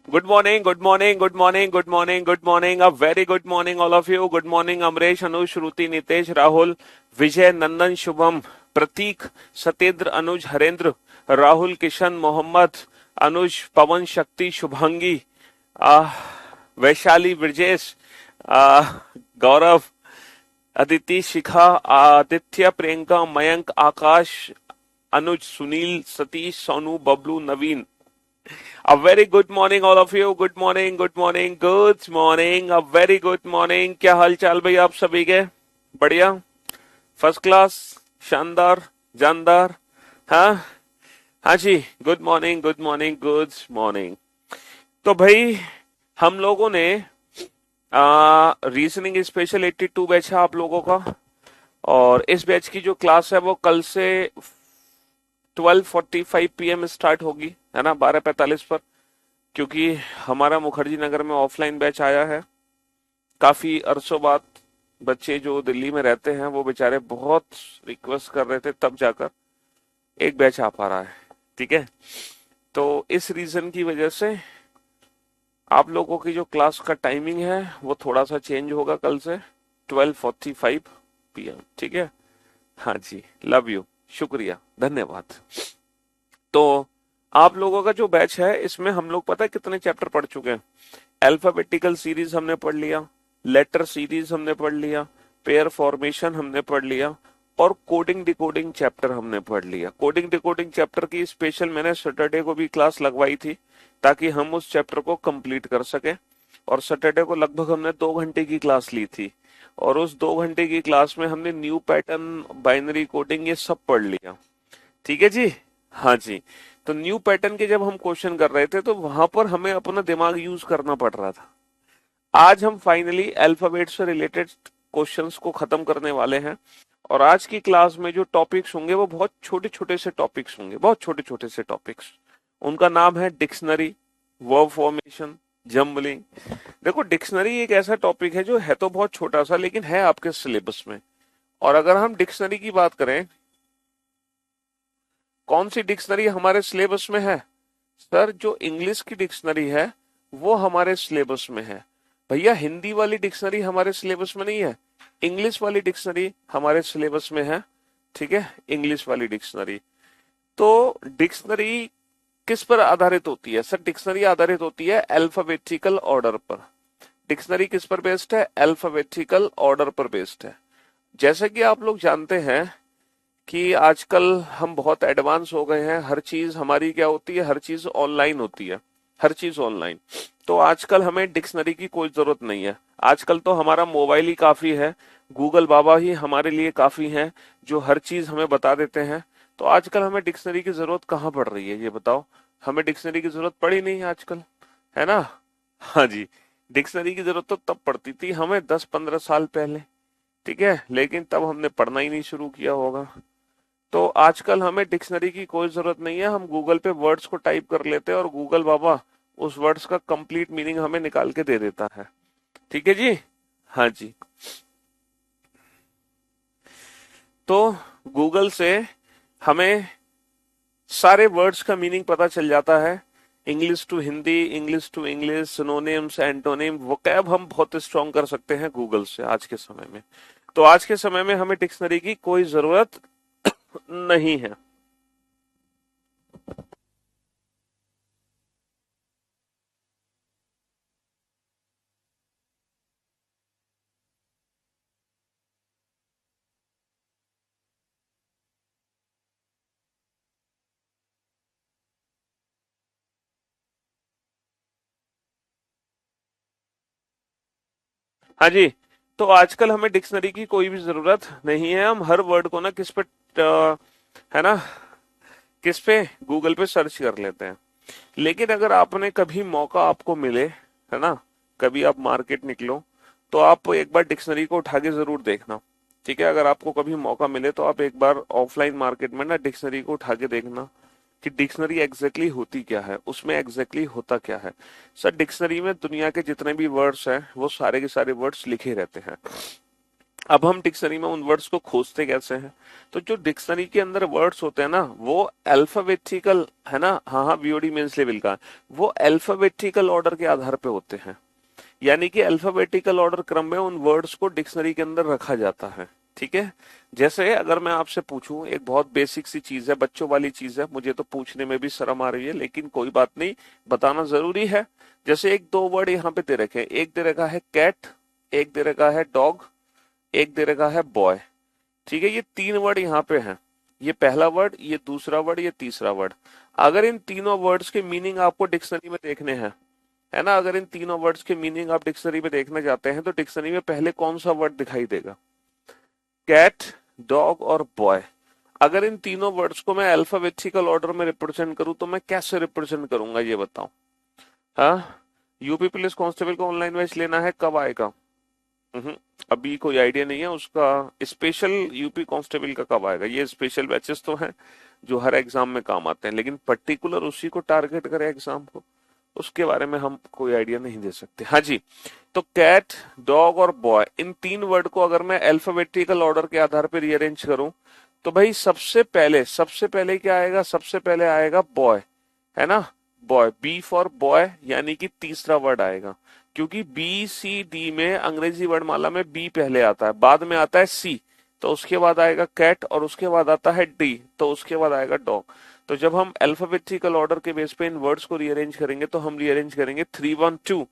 Good morning, good morning, good morning, good morning, good morning. A very good morning, all of you. Good morning, Amresh, Anush, Shruti, Nitesh, Rahul, Vijay, Nandan, Shubham, Pratik, Satyendra, Anuj, Harendra, Rahul, Kishan, Mohammed, Anuj, Pawan, Shakti, Shubhangi, uh, Vaishali, Brijesh, Gaurav, Aditi Shikha Aditya Priyanka Mayank Akash Anuj Sunil Satish Sonu Bablu Naveen A very good morning all of you. Good morning, good morning, good morning. A very good morning. क्या हाल चाल भाई आप सभी के? बढ़िया, first class, शानदार, जानदार. हाँ हाँ जी. Good morning, good morning, good morning. तो भाई हम लोगों ने रीजनिंग स्पेशल 82 बैच है आप लोगों का. और इस बैच की जो क्लास है वो कल से 12:45 PM स्टार्ट होगी, है ना, 12:45 पर. क्योंकि हमारा मुखर्जी नगर में ऑफलाइन बैच आया है. काफी अरसों बाद बच्चे जो दिल्ली में रहते हैं वो बेचारे बहुत रिक्वेस्ट कर रहे थे, तब जाकर एक बैच आ पा रहा है. ठीक है, तो इस रीजन की वजह से आप लोगों की जो क्लास का टाइमिंग है वो थोड़ा सा चेंज होगा कल से 12:45 PM. ठीक है, हाँ जी, लव यू, शुक्रिया, धन्यवाद. तो आप लोगों का जो बैच है इसमें हम लोग पता है कितने चैप्टर पढ़ चुके हैं. अल्फाबेटिकल सीरीज हमने पढ़ लिया, लेटर सीरीज हमने पढ़ लिया, पेयर फॉर्मेशन हमने पढ़ लिया, और कोडिंग डिकोडिंग चैप्टर हमने पढ़ लिया. कोडिंग डिकोडिंग चैप्टर की स्पेशल मैंने सैटरडे को भी क्लास लगवाई थी ताकि हम उस चैप्टर को कंप्लीट कर सके. और सैटरडे को लगभग हमने 2 घंटे की क्लास ली थी और उस 2 घंटे की क्लास में हमने न्यू पैटर्न, बाइनरी कोडिंग, ये सब पढ़ लिया. ठीक है जी, हाँ जी. तो न्यू पैटर्न के जब हम क्वेश्चन कर रहे थे तो वहां पर हमें अपना दिमाग यूज करना पड़ रहा था. आज हम फाइनली अल्फाबेट से रिलेटेड क्वेश्चंस को खत्म करने वाले हैं. और आज की क्लास में जो टॉपिक्स होंगे वो बहुत छोटे छोटे से टॉपिक्स होंगे, बहुत छोटे छोटे से टॉपिक्स. उनका नाम है डिक्शनरी, वर्ब फॉर्मेशन, जम्बलिंग. देखो, डिक्शनरी एक ऐसा टॉपिक है जो है तो बहुत छोटा सा लेकिन है आपके सिलेबस में. और अगर हम डिक्शनरी की बात करें, कौन सी डिक्शनरी हमारे सिलेबस में है? सर, जो इंग्लिश की डिक्शनरी है वो हमारे सिलेबस में है. भैया, हिंदी वाली डिक्शनरी हमारे सिलेबस में नहीं है, इंग्लिश वाली डिक्शनरी हमारे सिलेबस में है. ठीक है, इंग्लिश वाली डिक्शनरी. तो डिक्शनरी किस पर आधारित होती है? सर, डिक्शनरी आधारित होती है अल्फाबेटिकल ऑर्डर पर. डिक्शनरी किस पर बेस्ड है? अल्फाबेटिकल ऑर्डर पर बेस्ड है. जैसे कि आप लोग जानते हैं कि आजकल हम बहुत एडवांस हो गए हैं. हर चीज हमारी क्या होती है? हर चीज ऑनलाइन होती है, हर चीज ऑनलाइन. तो आजकल हमें डिक्शनरी की कोई जरूरत नहीं है. आजकल तो हमारा मोबाइल ही काफी है, गूगल बाबा ही हमारे लिए काफी है जो हर चीज हमें बता देते हैं. तो आजकल हमें डिक्शनरी की जरूरत कहाँ पड़ रही है, ये बताओ. हमें डिक्शनरी की जरूरत पड़ी नहीं आजकल, है ना. हाँ जी, डिक्शनरी की जरूरत तो तब पड़ती थी हमें 10-15 साल पहले. ठीक है, लेकिन तब हमने पढ़ना ही नहीं शुरू किया होगा. तो आजकल हमें डिक्शनरी की कोई जरूरत नहीं है. हम गूगल पे वर्ड्स को टाइप कर लेते हैं और गूगल बाबा उस वर्ड्स का कंप्लीट मीनिंग हमें निकाल के दे देता है. ठीक है जी, हाँ जी. तो गूगल से हमें सारे वर्ड्स का मीनिंग पता चल जाता है. English to Hindi, English to English, synonyms, antonym, vocab हम बहुत स्ट्रॉन्ग कर सकते हैं गूगल से आज के समय में. तो आज के समय में हमें डिक्शनरी की कोई जरूरत नहीं है. हाँ जी, तो आजकल हमें डिक्शनरी की कोई भी जरूरत नहीं है. हम हर वर्ड को ना किस पे है ना, किस पे, गूगल पे सर्च कर लेते हैं. लेकिन अगर आपने कभी मौका आपको मिले, है ना, कभी आप मार्केट निकलो तो आप एक बार डिक्शनरी को उठा के जरूर देखना. ठीक है, अगर आपको कभी मौका मिले तो आप एक बार ऑफलाइन मार्केट में ना डिक्शनरी को उठा के देखना कि डिक्शनरी एग्जैक्टली होती क्या है, उसमें एग्जैक्टली होता क्या है. सर, डिक्शनरी में दुनिया के जितने भी वर्ड्स हैं वो सारे के सारे वर्ड्स लिखे रहते हैं. अब हम डिक्शनरी में उन वर्ड्स को खोजते कैसे हैं? तो जो डिक्शनरी के अंदर वर्ड्स होते हैं ना, वो अल्फाबेटिकल है ना, हाँ हाँ, बीओडी मीन्स लेवल का, वो अल्फाबेटिकल ऑर्डर के आधार पे होते हैं। यानी कि अल्फाबेटिकल ऑर्डर क्रम में उन वर्ड्स को डिक्शनरी के अंदर रखा जाता है। ठीक है। जैसे अगर मैं आपसे पूछूं, एक बहुत बेसिक सी चीज है, बच्चों वाली चीज है, मुझे तो पूछने में भी शर्म आ रही है, लेकिन कोई बात नहीं, बताना जरूरी है। जैसे एक दो वर्ड यहाँ पे दे रखे हैं, एक दे रखा है कैट, एक दे रखा है डॉग, एक दे रखा है बॉय। ठीक है, ये तीन वर्ड यहाँ पे हैं। ये पहला वर्ड, ये दूसरा वर्ड, ये तीसरा वर्ड। अगर इन तीनों वर्ड्स के मीनिंग आपको डिक्शनरी में देखने हैं, है ना, अगर इन तीनों वर्ड्स के मीनिंग आप डिक्शनरी में देखना चाहते हैं, तो डिक्शनरी में पहले कौन सा वर्ड दिखाई देगा? कैट, डॉग और बॉय। अगर इन तीनों वर्ड्स को मैं अल्फाबेटिकल ऑर्डर में रिप्रेजेंट करूं, तो मैं कैसे रिप्रेजेंट करूंगा ये बताओ। हाँ, यूपी पुलिस कांस्टेबल को ऑनलाइन बैच लेना है, कब आएगा? हम्म, अभी कोई आइडिया नहीं है उसका। स्पेशल यूपी कांस्टेबल का कब आएगा? ये स्पेशल बैचेस तो हैं जो हर एग्जाम में काम आते हैं, लेकिन पर्टिकुलर उसी को टारगेट करे एग्जाम को, उसके बारे में हम कोई आइडिया नहीं दे सकते। हाँ जी। तो कैट, डॉग और बॉय, इन तीन वर्ड को अगर मैं अल्फाबेटिकल ऑर्डर के आधार पर रीअरेंज करूं, तो भाई सबसे पहले क्या आएगा? सबसे पहले आएगा बॉय, है ना, बॉय, बी फॉर बॉय, यानी कि तीसरा वर्ड आएगा। क्योंकि बी सी डी में अंग्रेजी वर्णमाला में बी पहले आता है, बाद में आता है सी, तो उसके बाद आएगा कैट, और उसके बाद आता है डी, तो उसके बाद आएगा डॉग। तो जब हम अल्फाबेटिकल ऑर्डर के बेस पे इन वर्ड्स को रीअरेंज करेंगे, तो हम रीअरेंज करेंगे 3-1-2।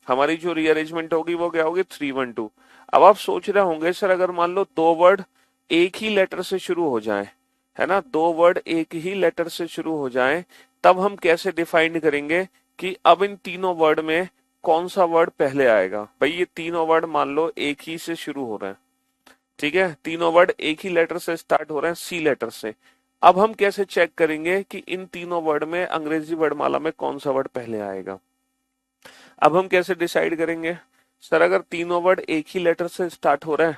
हमारी जो रीअरेंजमेंट होगी वो क्या होगी? 3-1-2। अब आप सोच रहे होंगे, सर अगर मान लो दो वर्ड एक ही लेटर से शुरू हो जाए, है ना, दो वर्ड एक ही लेटर से शुरू हो जाए, तब हम कैसे डिफाइन करेंगे कि अब इन तीनों वर्ड में कौन सा वर्ड पहले आएगा? भाई ये तीनों वर्ड मान लो एक ही से शुरू हो रहे हैं, ठीक है, तीनों वर्ड एक ही लेटर से स्टार्ट हो रहे हैं, सी लेटर से। अब हम कैसे चेक करेंगे कि इन तीनों वर्ड में अंग्रेजी वर्डमाला में कौन सा वर्ड पहले आएगा? अब हम कैसे डिसाइड करेंगे? सर अगर तीनों वर्ड एक ही लेटर से स्टार्ट हो रहे हैं,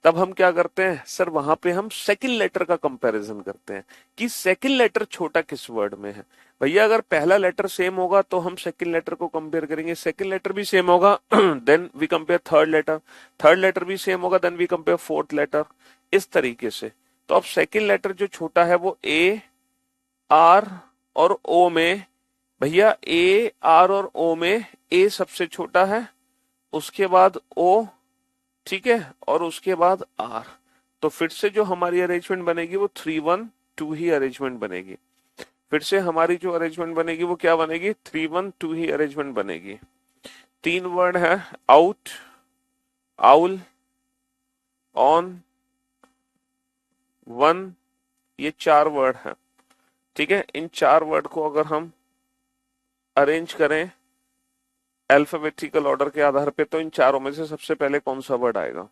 तब हम क्या करते हैं सर? वहां पे हम सेकंड लेटर का कंपैरिजन करते हैं कि सेकंड लेटर छोटा किस वर्ड में है। भैया अगर पहला लेटर सेम होगा तो हम सेकंड लेटर को कंपेयर करेंगे, सेकंड लेटर भी सेम होगा then we compare third letter, third letter भी सेम होगा then we compare fourth letter, इस तरीके से। तो अब सेकंड लेटर जो छोटा है वो ए, आर और ओ में, भैया ए, आर और ओ में ए सबसे छोटा है, उसके बाद ओ, ठीक है, और उसके बाद आर। तो फिर से जो हमारी अरेंजमेंट बनेगी वो 3-1-2 ही अरेंजमेंट बनेगी। फिर से हमारी जो अरेंजमेंट बनेगी वो क्या बनेगी? 3-1-2 ही अरेंजमेंट बनेगी। तीन वर्ड है, आउट, आउल, ऑन, वन, ये चार वर्ड है। ठीक है, इन चार वर्ड को अगर हम अरेंज करें अल्फाबेटिकल ऑर्डर के आधार पे, तो इन चारों में से सबसे पहले कौन सा वर्ड आएगा?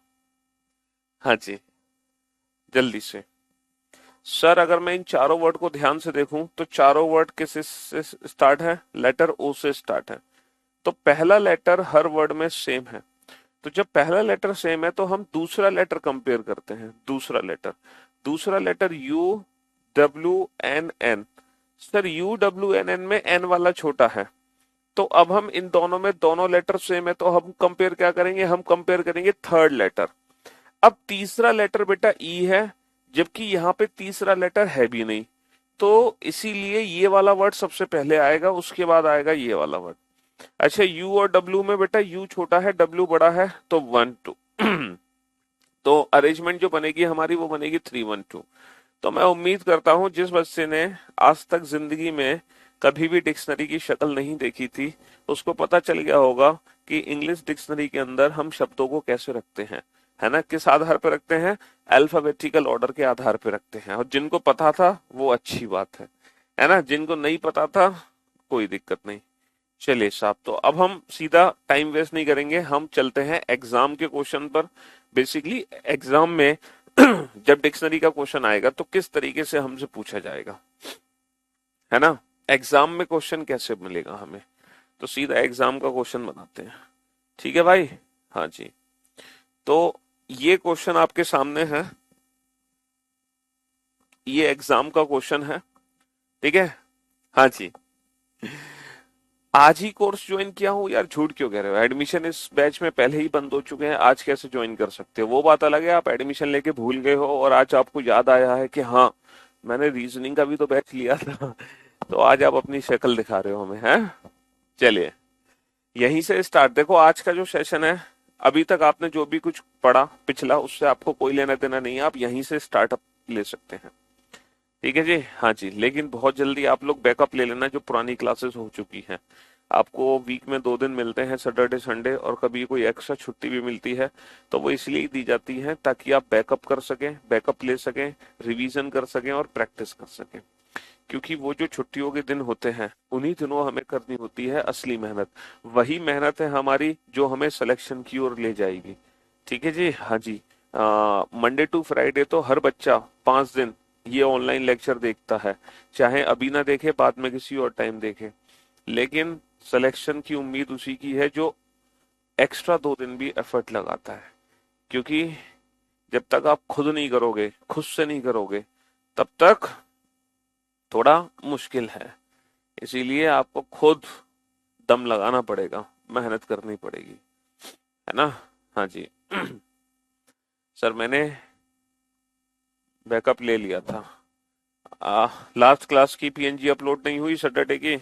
हाँ जी, जल्दी से। सर अगर मैं इन चारों वर्ड को ध्यान से देखूं, तो चारों वर्ड किस से स्टार्ट है? लेटर ओ से स्टार्ट है। तो पहला लेटर हर वर्ड में सेम है। तो जब पहला लेटर सेम है, तो हम दूसरा लेटर कंपेयर करते हैं। दूसरा letter U W N N. Sir U W N N में एन वाला छोटा है, तो अब हम इन दोनों में, दोनों लेटर सेम है, तो हम कंपेयर क्या करेंगे? हम कंपेयर करेंगे थर्ड लेटर। अब तीसरा लेटर बेटा ई है, जबकि यहाँ पे तीसरा लेटर है भी नहीं, तो इसीलिए ये वाला वर्ड सबसे पहले आएगा, उसके बाद आएगा ये वाला वर्ड। अच्छा, यू और डब्ल्यू में बेटा यू छोटा है, डब्ल्यू बड़ा है, तो 1-2 तो अरेंजमेंट जो बनेगी हमारी वो बनेगी 3-1-2। तो मैं उम्मीद करता हूं जिस बच्चे ने आज तक जिंदगी में कभी भी डिक्शनरी की शक्ल नहीं देखी थी, उसको पता चल गया होगा कि इंग्लिश डिक्शनरी के अंदर हम शब्दों को कैसे रखते हैं, है ना, किस आधार पर रखते हैं? अल्फाबेटिकल ऑर्डर के आधार पर रखते हैं। और जिनको पता था वो अच्छी बात है ना, जिनको नहीं पता था कोई दिक्कत नहीं। चलिए साहब, तो अब हम सीधा टाइम वेस्ट नहीं करेंगे, हम चलते हैं एग्जाम के क्वेश्चन पर। बेसिकली एग्जाम में जब डिक्शनरी का क्वेश्चन आएगा तो किस तरीके से हमसे पूछा जाएगा, है ना, एग्जाम में क्वेश्चन कैसे मिलेगा हमें। तो सीधा एग्जाम का क्वेश्चन बनाते हैं, ठीक है भाई। हाँ जी, तो ये क्वेश्चन आपके सामने है, ये एग्जाम का क्वेश्चन है, ठीक है। हाँ जी, आज ही कोर्स ज्वाइन किया हूँ यार, झूठ क्यों कह रहे हो? एडमिशन इस बैच में पहले ही बंद हो चुके हैं, आज कैसे ज्वाइन कर सकते हो? वो बात अलग है, आप एडमिशन लेके भूल गए हो और आज आपको याद आया है कि हाँ मैंने रीजनिंग का भी तो बैच लिया था। तो आज आप अपनी शक्ल दिखा रहे हो हमें, हैं? चलिए यहीं से स्टार्ट। देखो आज का जो सेशन है, अभी तक आपने जो भी कुछ पढ़ा पिछला, उससे आपको कोई लेना देना नहीं है, आप यहीं से स्टार्टअप ले सकते हैं। ठीक है जी, हाँ जी, लेकिन बहुत जल्दी आप लोग बैकअप ले लेना जो पुरानी क्लासेस हो चुकी हैं। आपको वीक में 2 दिन मिलते हैं, सैटरडे संडे, और कभी कोई एक्स्ट्रा छुट्टी भी मिलती है, तो वो इसलिए दी जाती है ताकि आप बैकअप कर सकें, बैकअप ले सकें, रिवीजन कर सकें और प्रैक्टिस कर सकें। क्योंकि वो जो छुट्टियों के दिन होते हैं, उन्हीं दिनों हमें करनी होती है असली मेहनत। वही मेहनत है हमारी जो हमें सिलेक्शन की ओर ले जाएगी। ठीक है जी, हाँ जी। मंडे टू फ्राइडे तो हर बच्चा 5 दिन ये ऑनलाइन लेक्चर देखता है, चाहे अभी ना देखे बाद में किसी और टाइम देखे, लेकिन सिलेक्शन की उम्मीद उसी की है जो एक्स्ट्रा 2 दिन भी एफर्ट लगाता है। क्योंकि जब तक आप खुद नहीं करोगे, खुद से नहीं करोगे, तब तक थोड़ा मुश्किल है। इसीलिए आपको खुद दम लगाना पड़ेगा, मेहनत करनी पड़ेगी, है ना? हाँ जी। सर मैंने बैकअप ले लिया था। लास्ट क्लास की पीएनजी अपलोड नहीं हुई सैटरडे की?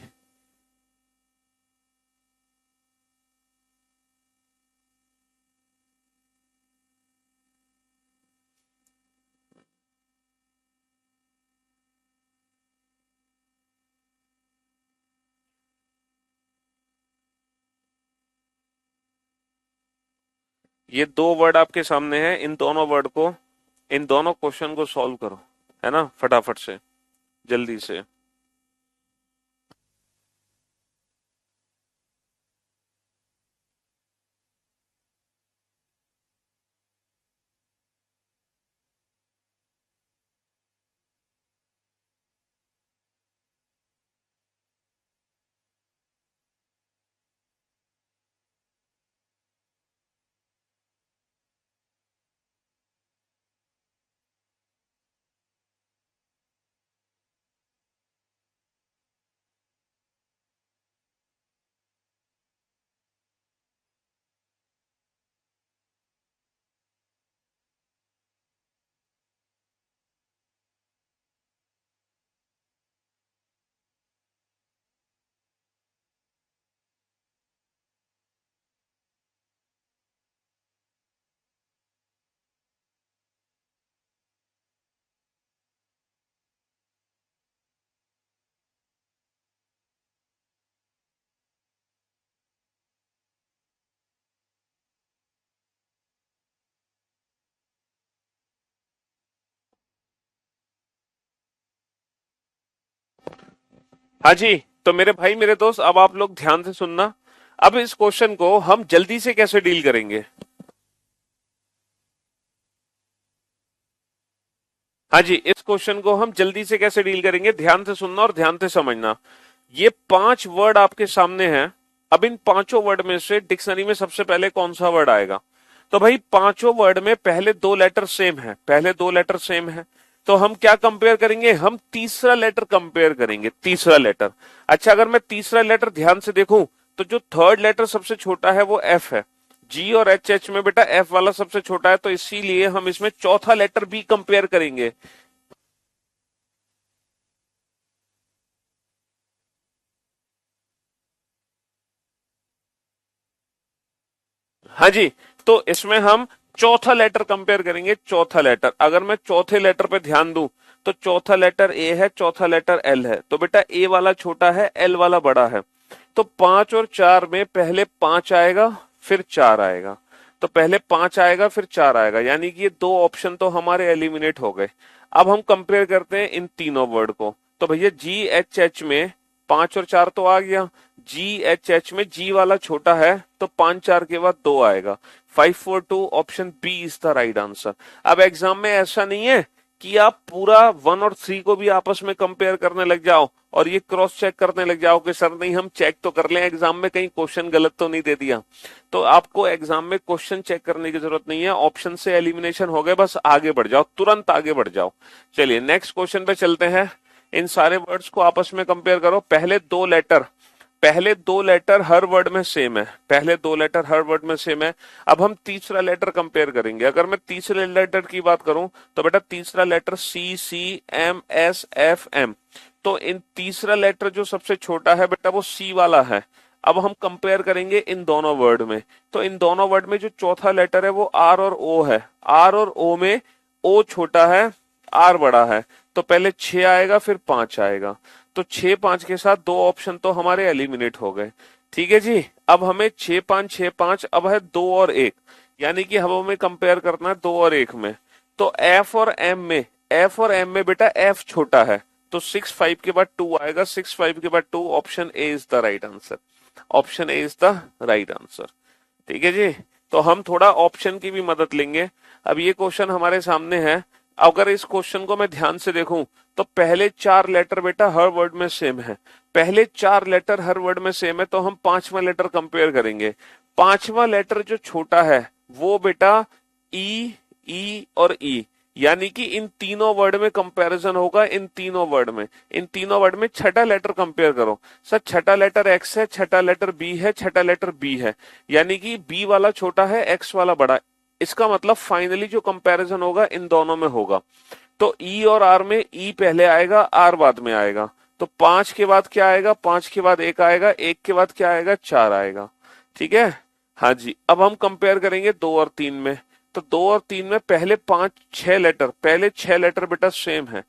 ये 2 वर्ड आपके सामने हैं, इन दोनों वर्ड को, इन दोनों क्वेश्चन को सॉल्व करो, है ना, फटाफट से, जल्दी से। हाँ जी, तो मेरे भाई मेरे दोस्त, अब आप लोग ध्यान से सुनना। अब इस क्वेश्चन को हम जल्दी से कैसे डील करेंगे? हाँ जी, इस क्वेश्चन को हम जल्दी से कैसे डील करेंगे, ध्यान से सुनना और ध्यान से समझना। ये 5 वर्ड आपके सामने हैं। अब इन पांचों वर्ड में से डिक्शनरी में सबसे पहले कौन सा वर्ड आएगा? तो भाई पांचों वर्ड में पहले 2 लेटर सेम है, पहले 2 लेटर सेम है। तो हम क्या कंपेयर करेंगे? हम तीसरा लेटर कंपेयर करेंगे, तीसरा लेटर। अच्छा, अगर मैं तीसरा लेटर ध्यान से देखूं, तो जो थर्ड लेटर सबसे छोटा है वो एफ है। जी और एच एच में बेटा एफ वाला सबसे छोटा है, तो इसीलिए हम इसमें चौथा लेटर भी कंपेयर करेंगे। हाँ जी, तो इसमें हम चौथा लेटर कंपेयर करेंगे, चौथा लेटर। अगर मैं चौथे लेटर पे ध्यान दूं, तो चौथा लेटर ए है, चौथा लेटर एल है। तो बेटा ए वाला छोटा है, एल वाला बड़ा है। तो 5 और 4 में पहले 5 आएगा, फिर 4 आएगा। तो पहले 5 आएगा, फिर 4 आएगा, यानी कि ये 2 ऑप्शन तो हमारे एलिमिनेट हो गए। अब हम कंपेयर करते हैं इन तीनों वर्ड को। तो भैया जी एच एच में 5 और 4 तो आ गया। जी एच एच में जी वाला छोटा है, तो 5 4 के बाद 2 आएगा। 5 4 2, option B is the right answer. अब एग्जाम में ऐसा नहीं है कि आप पूरा 1 और 3 को भी आपस में कंपेयर करने लग जाओ और ये क्रॉस चेक करने लग जाओ कि सर नहीं हम चेक तो कर लें एग्जाम में, कहीं क्वेश्चन गलत तो नहीं दे दिया। तो आपको एग्जाम में क्वेश्चन चेक करने की जरूरत नहीं है, ऑप्शन से एलिमिनेशन हो गए, बस आगे बढ़ जाओ, तुरंत आगे बढ़ जाओ। चलिए नेक्स्ट क्वेश्चन पे चलते हैं। इन सारे वर्ड्स को आपस में कंपेयर करो। पहले 2 लेटर पहले दो लेटर हर वर्ड में सेम है, पहले दो लेटर हर वर्ड में सेम है। अब हम तीसरा लेटर कंपेयर करेंगे। अगर मैं तीसरे लेटर की बात करूं तो बेटा तीसरा लेटर सी, सी, एम, एस, एफ, एम। तो इन तीसरा लेटर जो सबसे छोटा है बेटा वो सी वाला है। अब हम कंपेयर करेंगे इन दोनों वर्ड में। तो इन दोनों वर्ड में जो चौथा लेटर है वो आर और ओ है। आर और ओ में ओ छोटा है, आर बड़ा है। तो पहले 6 आएगा फिर 5 आएगा। तो 6 5 के साथ दो ऑप्शन तो हमारे एलिमिनेट हो गए। ठीक है जी। अब हमें 6 5 6 5 अब है 2 और 1, यानी कि अब हमें कंपेयर करना है 2 और 1 में। तो एफ और एम में बेटा एफ छोटा है, तो 6 5 के बाद 2 आएगा, 6 5 के बाद 2। Option A is the right answer. Option A is the right answer. ठीक है जी। तो हम थोड़ा ऑप्शन की भी मदद लेंगे। अब ये क्वेश्चन हमारे सामने है। अगर इस क्वेश्चन को मैं ध्यान से देखूं तो पहले 4 लेटर बेटा हर वर्ड में सेम है। पहले 4 लेटर हर वर्ड में सेम है, तो हम पांचवा लेटर कंपेयर करेंगे। पांचवा लेटर जो छोटा है वो बेटा ई, ई और ई, यानी कि इन तीनों वर्ड में कंपैरिजन होगा। इन तीनों वर्ड में, इन तीनों वर्ड में छठा लेटर कंपेयर करो। सर छठा लेटर एक्स है, छठा लेटर बी है, छठा लेटर बी है, यानी कि बी वाला छोटा है, एक्स वाला बड़ा। इसका मतलब फाइनली जो कंपैरिजन होगा इन दोनों में होगा। तो ई और आर में ई पहले आएगा, आर बाद में आएगा। तो 5 के बाद क्या आएगा? 5 के बाद 1 आएगा, 1 के बाद क्या आएगा? 4 आएगा। ठीक है। हाँ जी। अब हम कंपेयर करेंगे 2 और 3 में। तो 2 और 3 में पहले 5 6 लेटर, पहले 6 लेटर बेटा सेम है।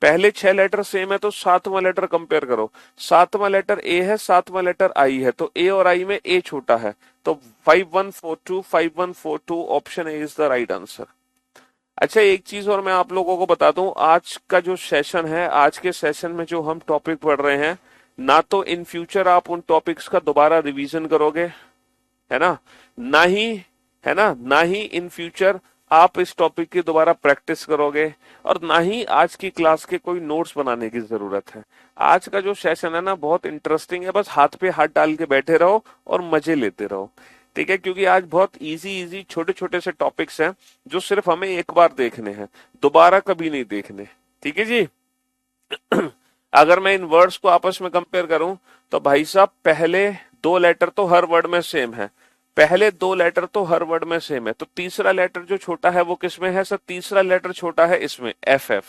पहले 6 लेटर सेम है तो सातवां लेटर कंपेयर करो। सातवां लेटर ए है, सातवां लेटर आई है, तो ए और आई में ए छोटा है। तो 5142, 5142, option A is the right answer. अच्छा एक चीज और मैं आप लोगों को बता दूं, आज का जो सेशन है, आज के सेशन में जो हम टॉपिक पढ़ रहे हैं, ना तो इन फ्यूचर आप उन टॉपिक्स का दोबारा रिवीजन करोगे, है ना, ना ही, है ना ही इन फ्यूचर आप इस टॉपिक की दोबारा प्रैक्टिस करोगे, और ना ही आज की क्लास के कोई नोट्स बनाने की जरूरत है। आज का जो सेशन है ना बहुत इंटरेस्टिंग है, बस हाथ पे हाथ डाल के बैठे रहो और मजे लेते रहो। ठीक है, क्योंकि आज बहुत इजी इजी छोटे छोटे से टॉपिक्स हैं जो सिर्फ हमें एक बार देखने हैं, दोबारा कभी नहीं देखने। ठीक है जी। अगर मैं इन वर्ड्स को आपस में कंपेयर करूं तो भाई साहब पहले दो लेटर तो हर वर्ड में सेम है, पहले दो लेटर तो हर वर्ड में सेम है। तो तीसरा लेटर जो छोटा है वो किसमें है? सर तीसरा लेटर छोटा है इसमें, F F,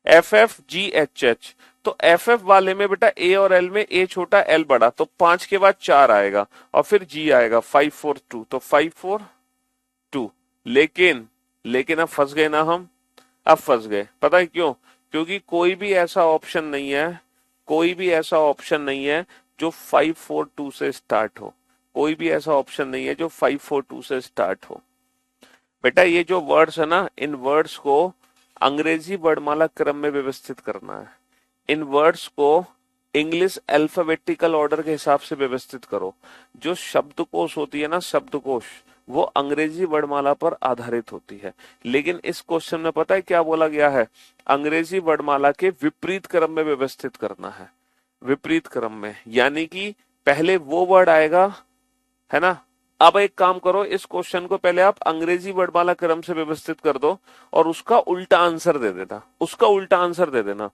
F F G H H. तो एफ एफ वाले में बेटा ए और एल में ए छोटा एल बड़ा, तो 5 के बाद 4 आएगा और फिर जी आएगा 542, तो 542। लेकिन लेकिन अब फंस गए ना हम, अब फंस गए। पता है क्यों? क्योंकि कोई भी ऐसा ऑप्शन नहीं है, कोई भी ऐसा ऑप्शन नहीं है जो 542 से स्टार्ट हो। कोई भी ऐसा ऑप्शन नहीं है जो 542 से स्टार्ट हो। बेटा ये जो वर्ड्स है ना, इन वर्ड्स को अंग्रेजी वर्णमाला क्रम में व्यवस्थित करना है। इन वर्ड्स को इंग्लिश अल्फाबेटिकल ऑर्डर के हिसाब से व्यवस्थित करो। जो शब्दकोश होती है ना, शब्दकोश, वो अंग्रेजी वर्णमाला पर आधारित होती है। लेकिन इस क्वेश्चन में पता है क्या बोला गया है? अंग्रेजी वर्णमाला के विपरीत क्रम में व्यवस्थित करना है। विपरीत क्रम में, यानी कि पहले वो वर्ड आएगा, है ना। अब एक काम करो, इस क्वेश्चन को पहले आप अंग्रेजी वर्णमाला क्रम से व्यवस्थित कर दो और उसका उल्टा आंसर दे देना, उसका उल्टा आंसर दे देना।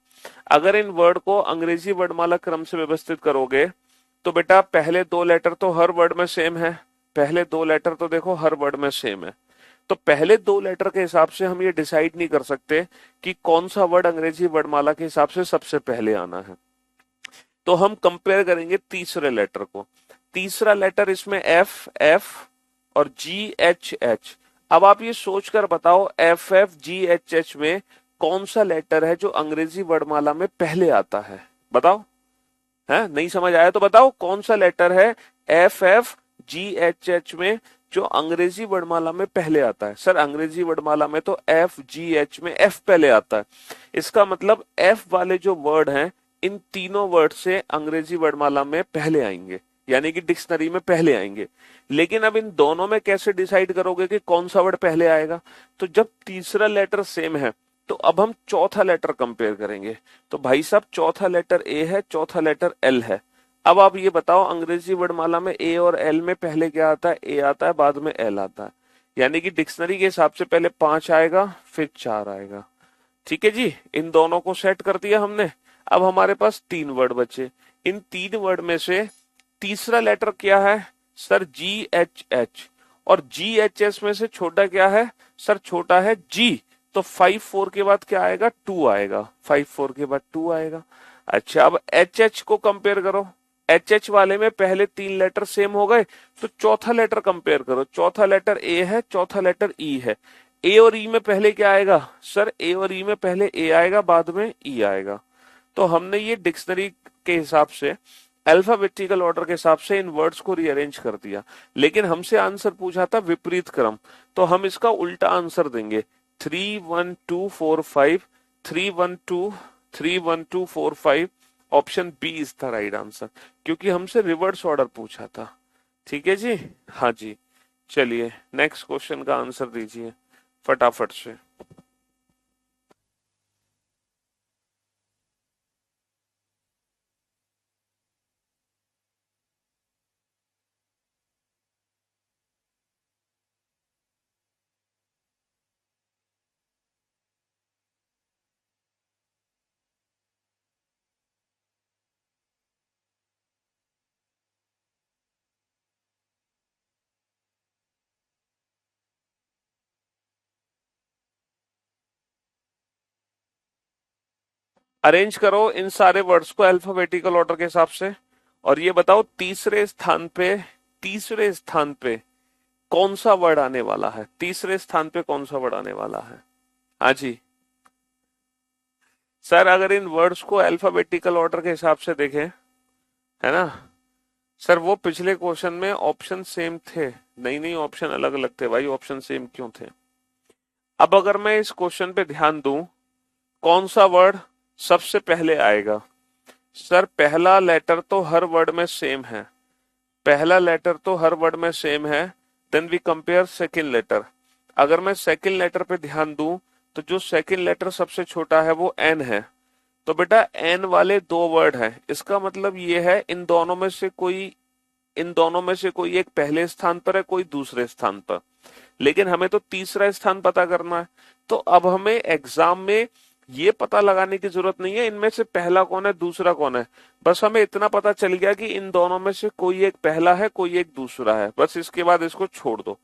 अगर इन वर्ड को अंग्रेजी वर्णमाला क्रम से व्यवस्थित करोगे तो बेटा पहले दो लेटर तो हर वर्ड में सेम है, पहले दो लेटर तो देखो हर वर्ड में सेम है। तो पहले दो लेटर के हिसाब से हम ये डिसाइड नहीं कर सकते कि कौन सा वर्ड अंग्रेजी वर्णमाला के हिसाब से सबसे पहले आना है। तो हम कंपेयर करेंगे तीसरे लेटर को। तीसरा लेटर इसमें एफ एफ और जी एच एच। अब आप ये सोचकर बताओ F F G H H में कौन सा लेटर है जो अंग्रेजी वर्णमाला में पहले आता है? बताओ। है नहीं समझ आया तो बताओ कौन सा लेटर है F F G H H में जो अंग्रेजी वर्णमाला में पहले आता है? सर अंग्रेजी वर्णमाला में तो एफ जी एच में एफ पहले आता है। इसका मतलब एफ वाले जो वर्ड हैं इन तीनों वर्ड से अंग्रेजी वर्णमाला में पहले आएंगे, यानी कि डिक्शनरी में पहले आएंगे। लेकिन अब इन दोनों में कैसे डिसाइड करोगे कि कौन सा वर्ड पहले आएगा? तो जब तीसरा लेटर सेम है तो अब हम चौथा लेटर कंपेयर करेंगे। तो भाई साहब चौथा लेटर ए है, चौथा लेटर एल है। अब आप ये बताओ अंग्रेजी वर्णमाला में ए और एल में पहले क्या आता है? ए आता है, बाद में एल आता है। यानी कि डिक्शनरी के हिसाब से पहले 5 आएगा फिर 4 आएगा। ठीक है जी। इन दोनों को सेट कर दिया हमने। अब हमारे पास 3 वर्ड बचे। इन 3 वर्ड में से तीसरा लेटर क्या है सर, जी एच एच, और जी एच एस में से छोटा क्या है सर, छोटा है जी। तो 5-4 के बाद क्या आएगा, 2 आएगा, 5-4 के बाद 2 आएगा। अच्छा अब एच एच को कंपेयर करो, एच एच वाले में पहले 3 लेटर सेम हो गए, तो चौथा लेटर कंपेयर करो, चौथा लेटर ए है, चौथा लेटर ई है। ए और ई में पहले क्या आएगा सर, ए और ई में पहले ए आएगा, बाद में ई आएगा। तो हमने ये डिक्शनरी के हिसाब से, अल्फाबेटिकल ऑर्डर के हिसाब से इन वर्ड्स को रीअरेंज कर दिया। लेकिन हमसे आंसर पूछा था विपरीत क्रम, तो हम इसका उल्टा आंसर देंगे, 3-1-2-4-5, 3-1-2-3-1-2-4-5। Option B is the right answer, क्योंकि हमसे रिवर्स ऑर्डर पूछा था। ठीक है जी, हाँ जी। चलिए नेक्स्ट क्वेश्चन का आंसर दीजिए फटाफट से। अरेंज करो इन सारे वर्ड्स को अल्फाबेटिकल ऑर्डर के हिसाब से, और ये बताओ तीसरे स्थान पे कौन सा वर्ड आने वाला है, तीसरे स्थान पे कौन सा वर्ड आने वाला है। हाँ जी सर, अगर इन वर्ड्स को अल्फाबेटिकल ऑर्डर के हिसाब से देखें, है ना सर, वो पिछले क्वेश्चन में ऑप्शन सेम थे, नहीं नहीं ऑप्शन अलग अलग थे भाई, ऑप्शन सेम क्यों थे। अब अगर मैं इस क्वेश्चन पे ध्यान दूं, कौन सा वर्ड सबसे पहले आएगा सर, पहला लेटर तो हर वर्ड में सेम है, पहला लेटर तो हर वर्ड में सेम है। Then we compare second letter. अगर मैं सेकंड लेटर पे ध्यान दूं, तो जो सेकंड लेटर सबसे छोटा है वो एन है। तो बेटा एन वाले 2 वर्ड हैं, इसका मतलब ये है इन दोनों में से कोई एक पहले स्थान पर है, कोई दूसरे स्थान पर। लेकिन हमें तो तीसरा स्थान पता करना है। तो अब हमें एग्जाम में ये पता लगाने की जरूरत नहीं है इनमें से पहला कौन है दूसरा कौन है, बस हमें इतना पता चल गया कि इन दोनों में से कोई एक पहला है, कोई एक दूसरा है, बस इसके बाद इसको छोड़ दो।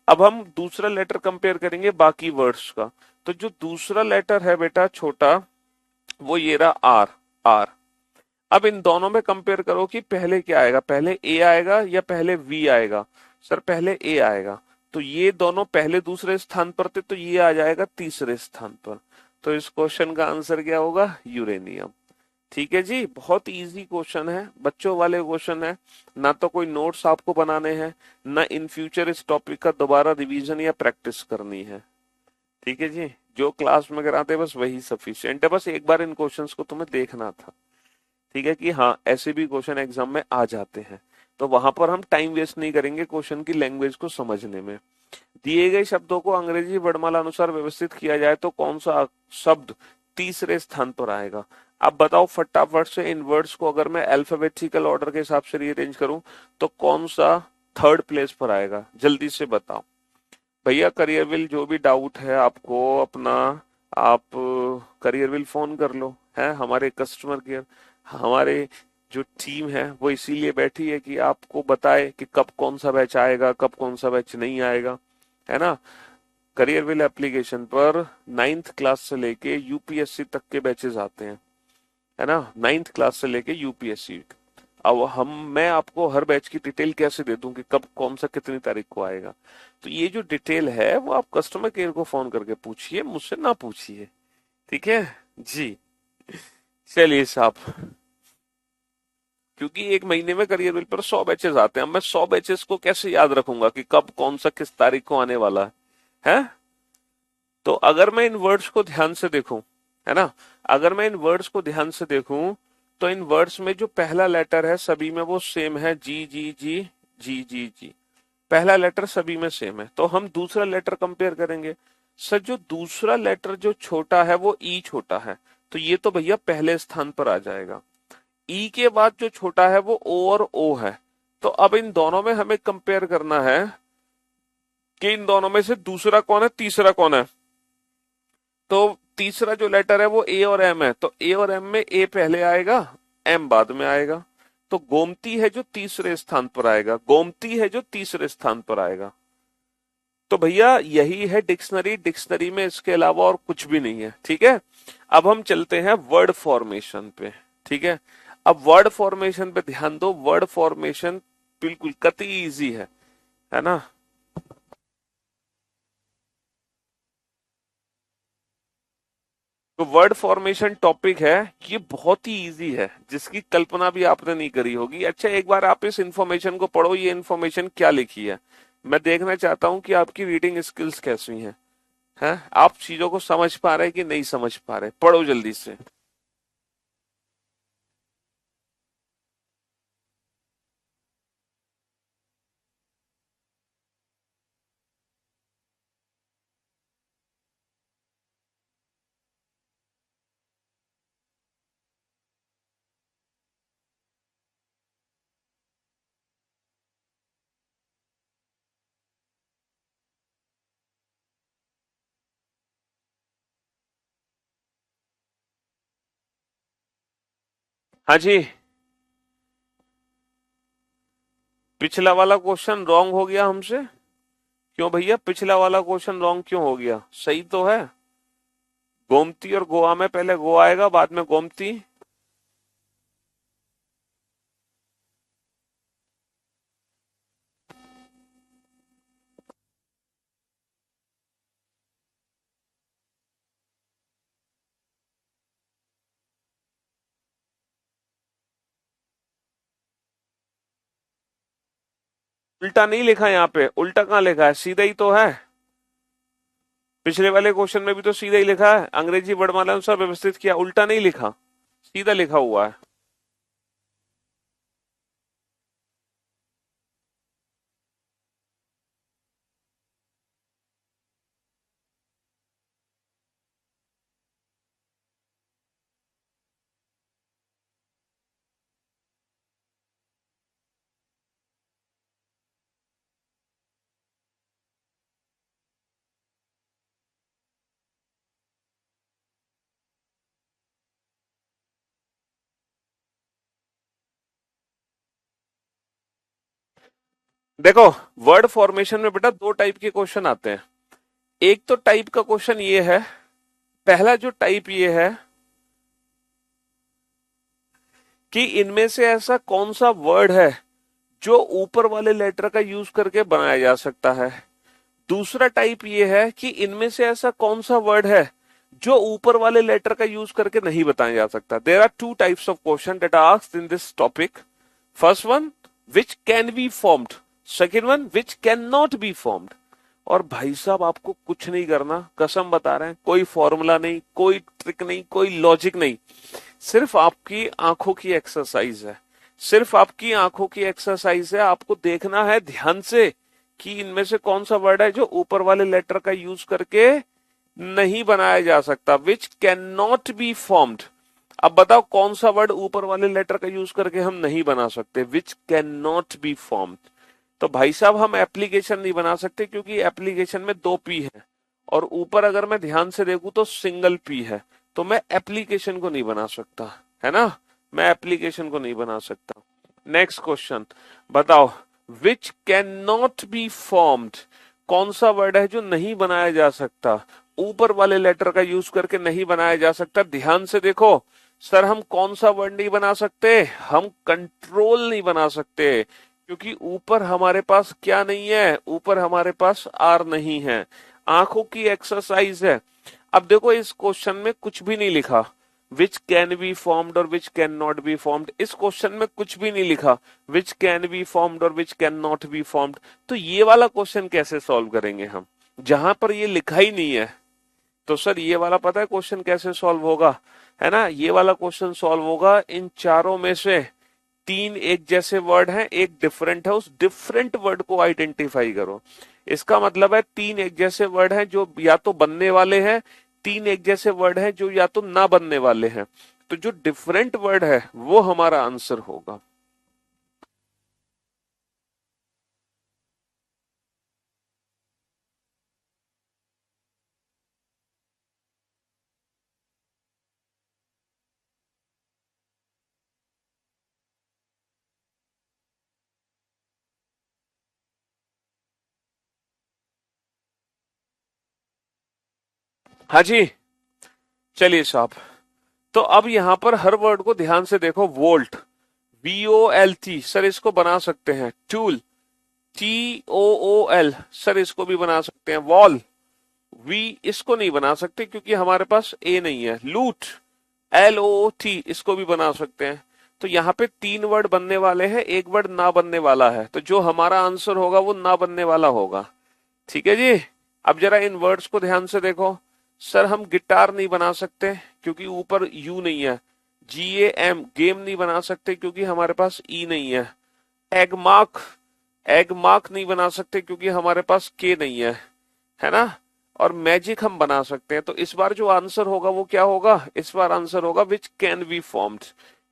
अब हम दूसरा लेटर कंपेयर करेंगे बाकी वर्ड्स का। तो जो दूसरा लेटर है बेटा छोटा, वो ये रहा आर, आर। अब इन दोनों में कंपेयर करो कि पहले क्या आएगा, पहले ए आएगा या पहले वी आएगा। सर पहले ए आएगा, तो ये दोनों पहले दूसरे स्थान पर थे, तो ये आ जाएगा तीसरे स्थान पर। तो इस क्वेश्चन का आंसर क्या होगा, यूरेनियम। ठीक है जी, बहुत इजी क्वेश्चन है, बच्चों वाले क्वेश्चन है, ना तो कोई नोट्स आपको बनाने हैं, ना इन फ्यूचर इस टॉपिक का दोबारा रिवीजन या प्रैक्टिस करनी है। ठीक है जी, जो क्लास में कराते हैं बस वही सफिशिएंट है, बस एक बार इन क्वेश्चंस को तुम्हें देखना था। ठीक है कि हाँ ऐसे भी क्वेश्चन एग्जाम में आ जाते हैं, तो वहां पर हम टाइम वेस्ट नहीं करेंगे क्वेश्चन की लैंग्वेज को समझने में। दिए गए शब्दों को अंग्रेजी वर्णमाला अनुसार व्यवस्थित किया जाए तो कौन सा शब्द तीसरे स्थान पर आएगा। अब बताओ फटाफट से, इन वर्ड्स को अगर मैं अल्फाबेटिकल ऑर्डर के हिसाब से रीअरेंज करूं तो कौन सा थर्ड प्लेस पर आएगा, जल्दी से बताओ भैया। करियर विल जो भी डाउट है आपको अपना, आप करियर विल फोन कर लो, है हमारे कस्टमर केयर, हमारे जो टीम है वो इसीलिए बैठी है कि आपको बताए कि कब कौन सा बैच आएगा, कब कौन सा बैच नहीं आएगा, है ना। करियर विल एप्लीकेशन पर 9th क्लास से लेके यूपीएससी तक के बैचेस आते हैं, है ना, 9th क्लास से लेके यूपीएससी। अब मैं आपको हर बैच की डिटेल कैसे दे दूं कि कब कौन सा कितनी तारीख को आएगा। तो ये जो डिटेल है वो आप कस्टमर केयर को फोन करके पूछिए, मुझसे ना पूछिए। ठीक है जी, चलिए साहब, क्योंकि एक महीने में करियर बिल पर 100 बैचेस आते हैं, अब मैं 100 बैचेस को कैसे याद रखूंगा कि कब कौन सा किस तारीख को आने वाला है। तो अगर मैं इन वर्ड्स को ध्यान से देखूं, है ना, अगर मैं इन वर्ड्स को ध्यान से देखूं, तो इन वर्ड्स में जो पहला लेटर है सभी में वो सेम है, जी जी जी जी जी जी, पहला लेटर सभी में सेम है। तो हम दूसरा लेटर कंपेयर करेंगे। सर जो दूसरा लेटर जो छोटा है वो ई छोटा है, तो ये तो भैया पहले स्थान पर आ जाएगा। ई के बाद जो छोटा है वो ओ और ओ है। तो अब इन दोनों में हमें कंपेयर करना है कि इन दोनों में से दूसरा कौन है तीसरा कौन है। तो तीसरा जो लेटर है वो ए और एम है, तो ए और एम में ए पहले आएगा, एम बाद में आएगा। तो गोमती है जो तीसरे स्थान पर आएगा, गोमती है जो तीसरे स्थान पर आएगा। तो भैया यही है डिक्शनरी, डिक्शनरी में इसके अलावा और कुछ भी नहीं है। ठीक है, अब हम चलते हैं वर्ड फॉर्मेशन पे। ठीक है, अब वर्ड फॉर्मेशन पे ध्यान दो। वर्ड फॉर्मेशन बिल्कुल कतई इजी है ना। तो वर्ड फॉर्मेशन टॉपिक है, ये बहुत ही इजी है, जिसकी कल्पना भी आपने नहीं करी होगी। अच्छा, एक बार आप इस इंफॉर्मेशन को पढ़ो, ये इंफॉर्मेशन क्या लिखी है। मैं देखना चाहता हूं कि आपकी रीडिंग स्किल्स कैसी हैं, आप चीजों को समझ पा रहे हैं कि नहीं समझ पा रहे। पढ़ो जल्दी से। हाँ जी, पिछला वाला क्वेश्चन रॉन्ग हो गया हमसे। क्यों भैया, पिछला वाला क्वेश्चन रॉन्ग क्यों हो गया? सही तो है। गोमती और गोवा में पहले गो आएगा, बाद में गोमती। उल्टा नहीं लिखा यहाँ पे, उल्टा कहाँ लिखा है, सीधा ही तो है। पिछले वाले क्वेश्चन में भी तो सीधा ही लिखा है, अंग्रेजी वर्णमाला अनुसार व्यवस्थित किया, उल्टा नहीं लिखा, सीधा लिखा हुआ है। देखो, वर्ड फॉर्मेशन में बेटा दो टाइप के क्वेश्चन आते हैं। एक तो टाइप का क्वेश्चन ये है, पहला जो टाइप ये है कि इनमें से ऐसा कौन सा वर्ड है जो ऊपर वाले लेटर का यूज करके बनाया जा सकता है। दूसरा टाइप ये है कि इनमें से ऐसा कौन सा वर्ड है जो ऊपर वाले लेटर का यूज करके नहीं बताया जा सकता। There are two types of question that are asked in this topic. First one, which can be formed. Second one, which can not be formed. और भाई साहब आपको कुछ नहीं करना, कसम बता रहे हैं, कोई फॉर्मूला नहीं, कोई ट्रिक नहीं, कोई लॉजिक नहीं, सिर्फ आपकी आंखों की एक्सरसाइज है। सिर्फ आपकी आंखों की एक्सरसाइज है। आपको देखना है ध्यान से कि इनमें से कौन सा वर्ड है जो ऊपर वाले लेटर का यूज करके नहीं बनाया जा सकता, विच कैन नॉट बी फॉर्म्ड। अब बताओ कौन सा वर्ड ऊपर वाले लेटर का यूज करके हम नहीं बना सकते, विच कैन नॉट बी फॉर्म्ड। तो भाई साहब हम एप्लीकेशन नहीं बना सकते, क्योंकि एप्लीकेशन में दो पी है, और ऊपर अगर मैं ध्यान से देखूं तो सिंगल पी है। तो मैं एप्लीकेशन को नहीं बना सकता, है ना, मैं एप्लीकेशन को नहीं बना सकता। नेक्स्ट क्वेश्चन, बताओ विच कैन नॉट बी फॉर्म्ड। कौन सा वर्ड है जो नहीं बनाया जा सकता, ऊपर वाले लेटर का यूज करके नहीं बनाया जा सकता। ध्यान से देखो सर, हम कौन सा वर्ड नहीं बना सकते, हम कंट्रोल नहीं बना सकते, क्योंकि ऊपर हमारे पास क्या नहीं है, ऊपर हमारे पास आर नहीं है। आंखों की एक्सरसाइज है। अब देखो इस क्वेश्चन में कुछ भी नहीं लिखा विच कैन बी फॉर्म्ड और विच कैन नॉट बी फॉर्म्ड। इस क्वेश्चन में कुछ भी नहीं लिखा विच कैन बी फॉर्म्ड और विच कैन नॉट बी फॉर्म्ड। तो ये वाला क्वेश्चन कैसे सॉल्व करेंगे हम, जहां पर ये लिखा ही नहीं है। तो सर ये वाला पता है क्वेश्चन कैसे सॉल्व होगा, है ना। ये वाला क्वेश्चन सॉल्व होगा इन चारों में से तीन एक जैसे वर्ड हैं, एक डिफरेंट है, उस डिफरेंट वर्ड को आइडेंटिफाई करो। इसका मतलब है तीन एक जैसे वर्ड हैं जो या तो बनने वाले हैं, तीन एक जैसे वर्ड हैं जो या तो ना बनने वाले हैं। तो जो डिफरेंट वर्ड है वो हमारा आंसर होगा। हाँ जी, चलिए साहब। तो अब यहां पर हर वर्ड को ध्यान से देखो। वोल्ट, VOLT, सर इसको बना सकते हैं। टूल, TOOL, सर इसको भी बना सकते हैं। वॉल, वी, इसको नहीं बना सकते क्योंकि हमारे पास ए नहीं है। लूट, LOOT, इसको भी बना सकते हैं। तो यहाँ पे 3 वर्ड बनने वाले हैं, एक वर्ड ना बनने वाला है, तो जो हमारा आंसर होगा वो ना बनने वाला होगा। ठीक है जी। अब जरा इन वर्ड्स को ध्यान से देखो। सर हम गिटार नहीं बना सकते क्योंकि ऊपर यू नहीं है। GAM, गेम नहीं बना सकते क्योंकि हमारे पास ई नहीं है। एगमार्क, एगमार्क नहीं बना सकते क्योंकि हमारे पास के नहीं है ना। और मैजिक हम बना सकते हैं। तो इस बार जो आंसर होगा वो क्या होगा? इस बार आंसर होगा विच कैन बी फॉर्म्ड,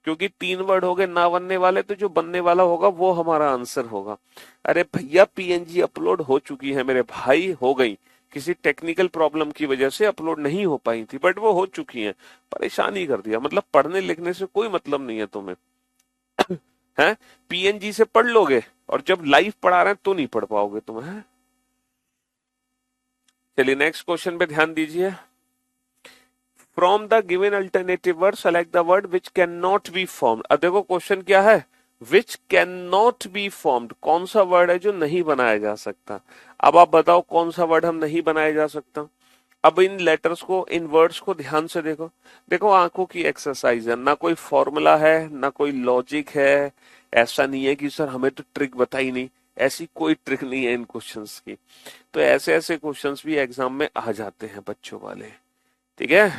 क्योंकि 3 वर्ड हो गए ना बनने वाले, तो जो बनने वाला होगा वो हमारा आंसर होगा। अरे भैया PNG अपलोड हो चुकी है मेरे भाई, हो गई। किसी टेक्निकल प्रॉब्लम की वजह से अपलोड नहीं हो पाई थी, बट वो हो चुकी है। परेशान ही कर दिया। मतलब पढ़ने लिखने से कोई मतलब नहीं है तुम्हें, है। PNG से पढ़ लोगे और जब लाइव पढ़ा रहे हैं तो नहीं पढ़ पाओगे तुम, है। चलिए नेक्स्ट क्वेश्चन पे ध्यान दीजिए। From the given alternative word select the word which can not be formed. अब देखो क्वेश्चन क्या है, विच कैन नॉट बी फॉर्म्ड, कौन सा वर्ड है जो नहीं बनाया जा सकता। अब आप बताओ कौन सा वर्ड हम नहीं बनाया जा सकता। अब इन लेटर्स को, इन वर्ड्स को ध्यान से देखो। देखो आंखों की एक्सरसाइज है, ना कोई फॉर्मूला है ना कोई लॉजिक है। ऐसा नहीं है कि सर हमें तो ट्रिक बताई नहीं, ऐसी कोई ट्रिक नहीं है इन क्वेश्चंस की। तो ऐसे ऐसे क्वेश्चंस भी एग्जाम में आ जाते हैं बच्चों वाले, ठीक है।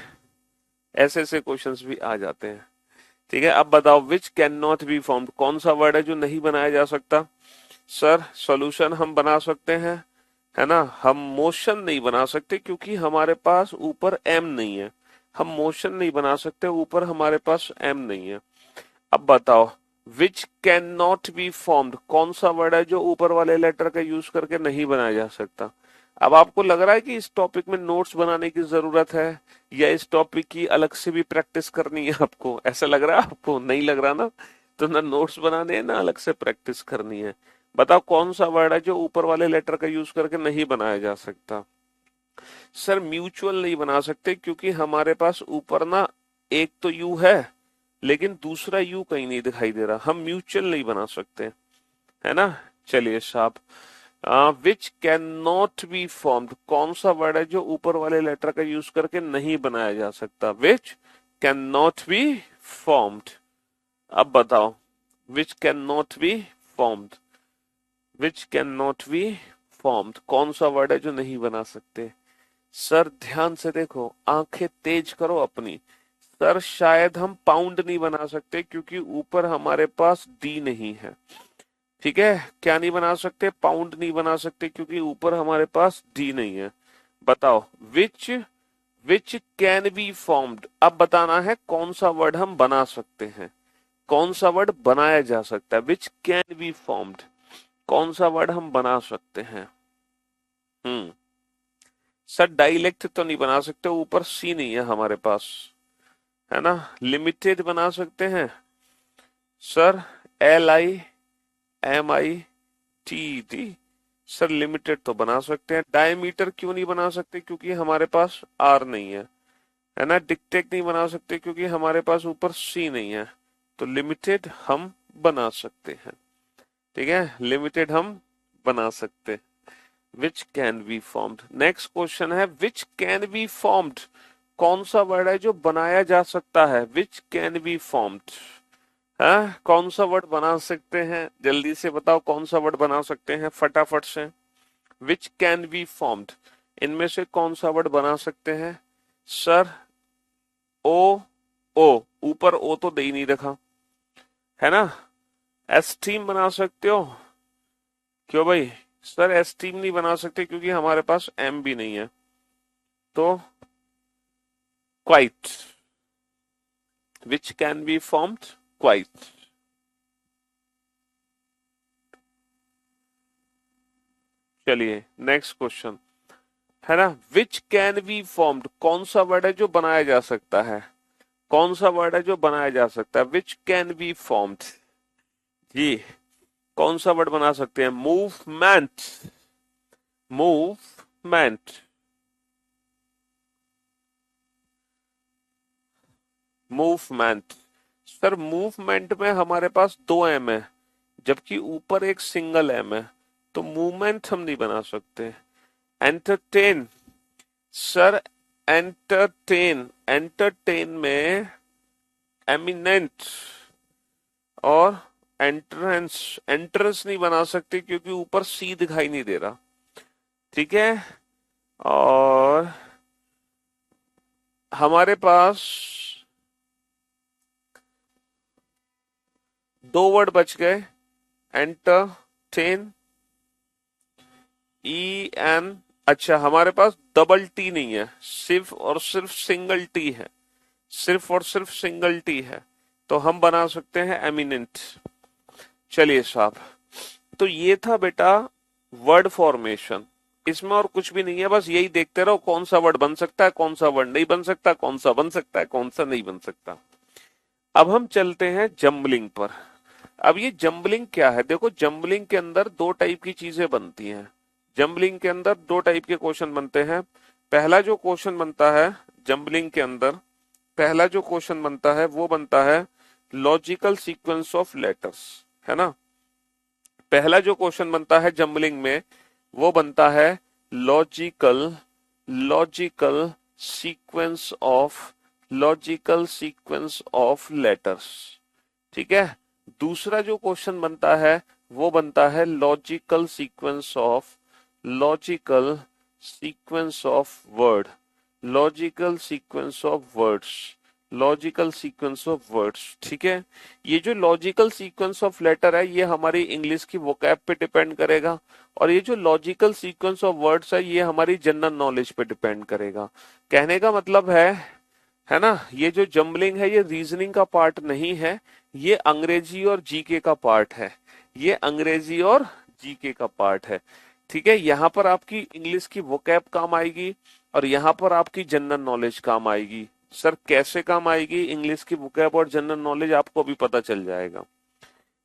ऐसे ऐसे क्वेश्चंस भी आ जाते हैं, ठीक है। अब बताओ विच कैन नॉट बी फॉर्म्ड, कौन सा वर्ड है जो नहीं बनाया जा सकता। सर सॉल्यूशन हम बना सकते हैं, है ना। हम मोशन नहीं बना सकते क्योंकि हमारे पास ऊपर एम नहीं है। हम मोशन नहीं बना सकते, ऊपर हमारे पास एम नहीं है। अब बताओ विच कैन नॉट बी फॉर्म्ड, कौन सा वर्ड है जो ऊपर वाले लेटर का यूज करके नहीं बनाया जा सकता। अब आपको लग रहा है कि इस टॉपिक में नोट्स बनाने की जरूरत है, या इस टॉपिक की अलग से भी प्रैक्टिस करनी है आपको? ऐसा लग रहा है आपको? नहीं लग रहा ना। तो ना नोट्स बनाने हैं ना अलग से प्रैक्टिस करनी है। बताओ कौन सा वर्ड है जो ऊपर वाले लेटर का यूज करके नहीं बनाया जा सकता। सर म्यूचुअल नहीं बना सकते क्योंकि हमारे पास ऊपर ना एक तो यू है लेकिन दूसरा यू कहीं नहीं दिखाई दे रहा, हम म्यूचुअल नहीं बना सकते, है ना। चलिए साहब, विच कैन नॉट बी फॉर्म्ड, कौन सा वर्ड है जो ऊपर वाले लेटर का यूज करके नहीं बनाया जा सकता। विच कैन नॉट बी फॉर्म्ड। अब बताओ विच can not be formed, which can not be formed, कौन सा वर्ड है जो नहीं बना सकते। सर ध्यान से देखो, आंखें तेज करो अपनी। सर शायद हम पाउंड नहीं बना सकते क्योंकि ऊपर हमारे पास डी नहीं है, ठीक है। क्या नहीं बना सकते? पाउंड नहीं बना सकते क्योंकि ऊपर हमारे पास डी नहीं है। बताओ विच, विच कैन बी फॉर्म्ड। अब बताना है कौन सा वर्ड हम बना सकते हैं, कौन सा वर्ड बनाया जा सकता है। विच कैन बी फॉर्म्ड, कौन सा वर्ड हम बना सकते हैं। हम्म। सर डाइलेक्ट तो नहीं बना सकते, ऊपर सी नहीं है हमारे पास, है ना। लिमिटेड बना सकते हैं सर, LIMITED, सर लिमिटेड तो बना सकते हैं। डायमीटर क्यों नहीं बना सकते? क्योंकि हमारे पास आर नहीं है ना। डिक्टेट नहीं बना सकते क्योंकि हमारे पास ऊपर सी नहीं है। तो लिमिटेड हम बना सकते हैं, ठीक है। लिमिटेड हम बना सकते हैं। विच can be formed. Next question है विच कैन बी फॉर्म्ड, कौन सा वर्ड है जो बनाया जा सकता है। विच कैन बी फॉर्म्ड, हाँ कौन सा वर्ड बना सकते हैं? जल्दी से बताओ कौन सा वर्ड बना सकते हैं फटाफट से। विच कैन बी फॉर्म्ड, इनमें से कौन सा वर्ड बना सकते हैं। सर ओ, ओ, ऊपर ओ तो दे ही नहीं रखा, है ना। एस्टीम बना सकते हो, क्यों भाई? सर एस्टीम नहीं बना सकते क्योंकि हमारे पास एम भी नहीं है। तो quite, which can be formed, quite. चलिए नेक्स्ट क्वेश्चन, है ना। विच कैन बी फॉर्म्ड, कौन सा वर्ड है जो बनाया जा सकता है, कौन सा वर्ड है जो बनाया जा सकता है। विच कैन बी फॉर्म्ड, जी कौन सा वर्ड बना सकते हैं। Movement, movement, movement. Sir movement में हमारे पास दो एम है, जबकि ऊपर एक सिंगल एम है, तो मूवमेंट हम नहीं बना सकते। एंटरटेन। सर एंटरटेन, एंटरटेन में एमिनेंट और एंट्रेंस, एंट्रेंस नहीं बना सकते क्योंकि ऊपर सी दिखाई नहीं दे रहा। ठीक है, और हमारे पास दो वर्ड बच गए, एंटरटेन, ई एन। अच्छा, हमारे पास डबल टी नहीं है, सिर्फ और सिर्फ सिंगल टी है, सिर्फ और सिर्फ सिंगल टी है, तो हम बना सकते हैं एमिनेंट। चलिए साहब, तो ये था बेटा वर्ड फॉर्मेशन। इसमें और कुछ भी नहीं है, बस यही देखते रहो कौन सा वर्ड बन सकता है, कौन सा वर्ड नहीं बन सकता, कौन सा बन सकता है, कौन सा नहीं बन सकता। अब हम चलते हैं जम्बलिंग पर। अब ये जम्बलिंग क्या है? देखो, जम्बलिंग के अंदर दो टाइप की चीजें बनती हैं। जम्बलिंग के अंदर दो टाइप के क्वेश्चन बनते हैं। पहला जो क्वेश्चन बनता है जम्बलिंग के अंदर, पहला जो क्वेश्चन बनता है वो बनता है लॉजिकल सीक्वेंस ऑफ लेटर्स, है ना। पहला जो क्वेश्चन बनता है जम्बलिंग में वो बनता है logical logical sequence of logical sequence of letters. ठीक है। दूसरा जो क्वेश्चन बनता है वो बनता है logical sequence of word, logical sequence of words, logical sequence of words. ठीक है। ये जो लॉजिकल सीक्वेंस ऑफ लेटर है ये हमारी इंग्लिश की वोकैब पे डिपेंड करेगा, और ये जो लॉजिकल सीक्वेंस ऑफ वर्ड्स है ये हमारी जनरल नॉलेज पे डिपेंड करेगा। कहने का मतलब है ना, ये जो जम्बलिंग है ये रीजनिंग का पार्ट नहीं है, ये अंग्रेजी और जीके का पार्ट है, ये अंग्रेजी और जीके का पार्ट है। ठीक है, यहाँ पर आपकी इंग्लिश की वोकैब काम आएगी और यहाँ पर आपकी जनरल नॉलेज काम आएगी। सर कैसे काम आएगी इंग्लिश की वोकैब और जनरल नॉलेज, आपको अभी पता चल जाएगा।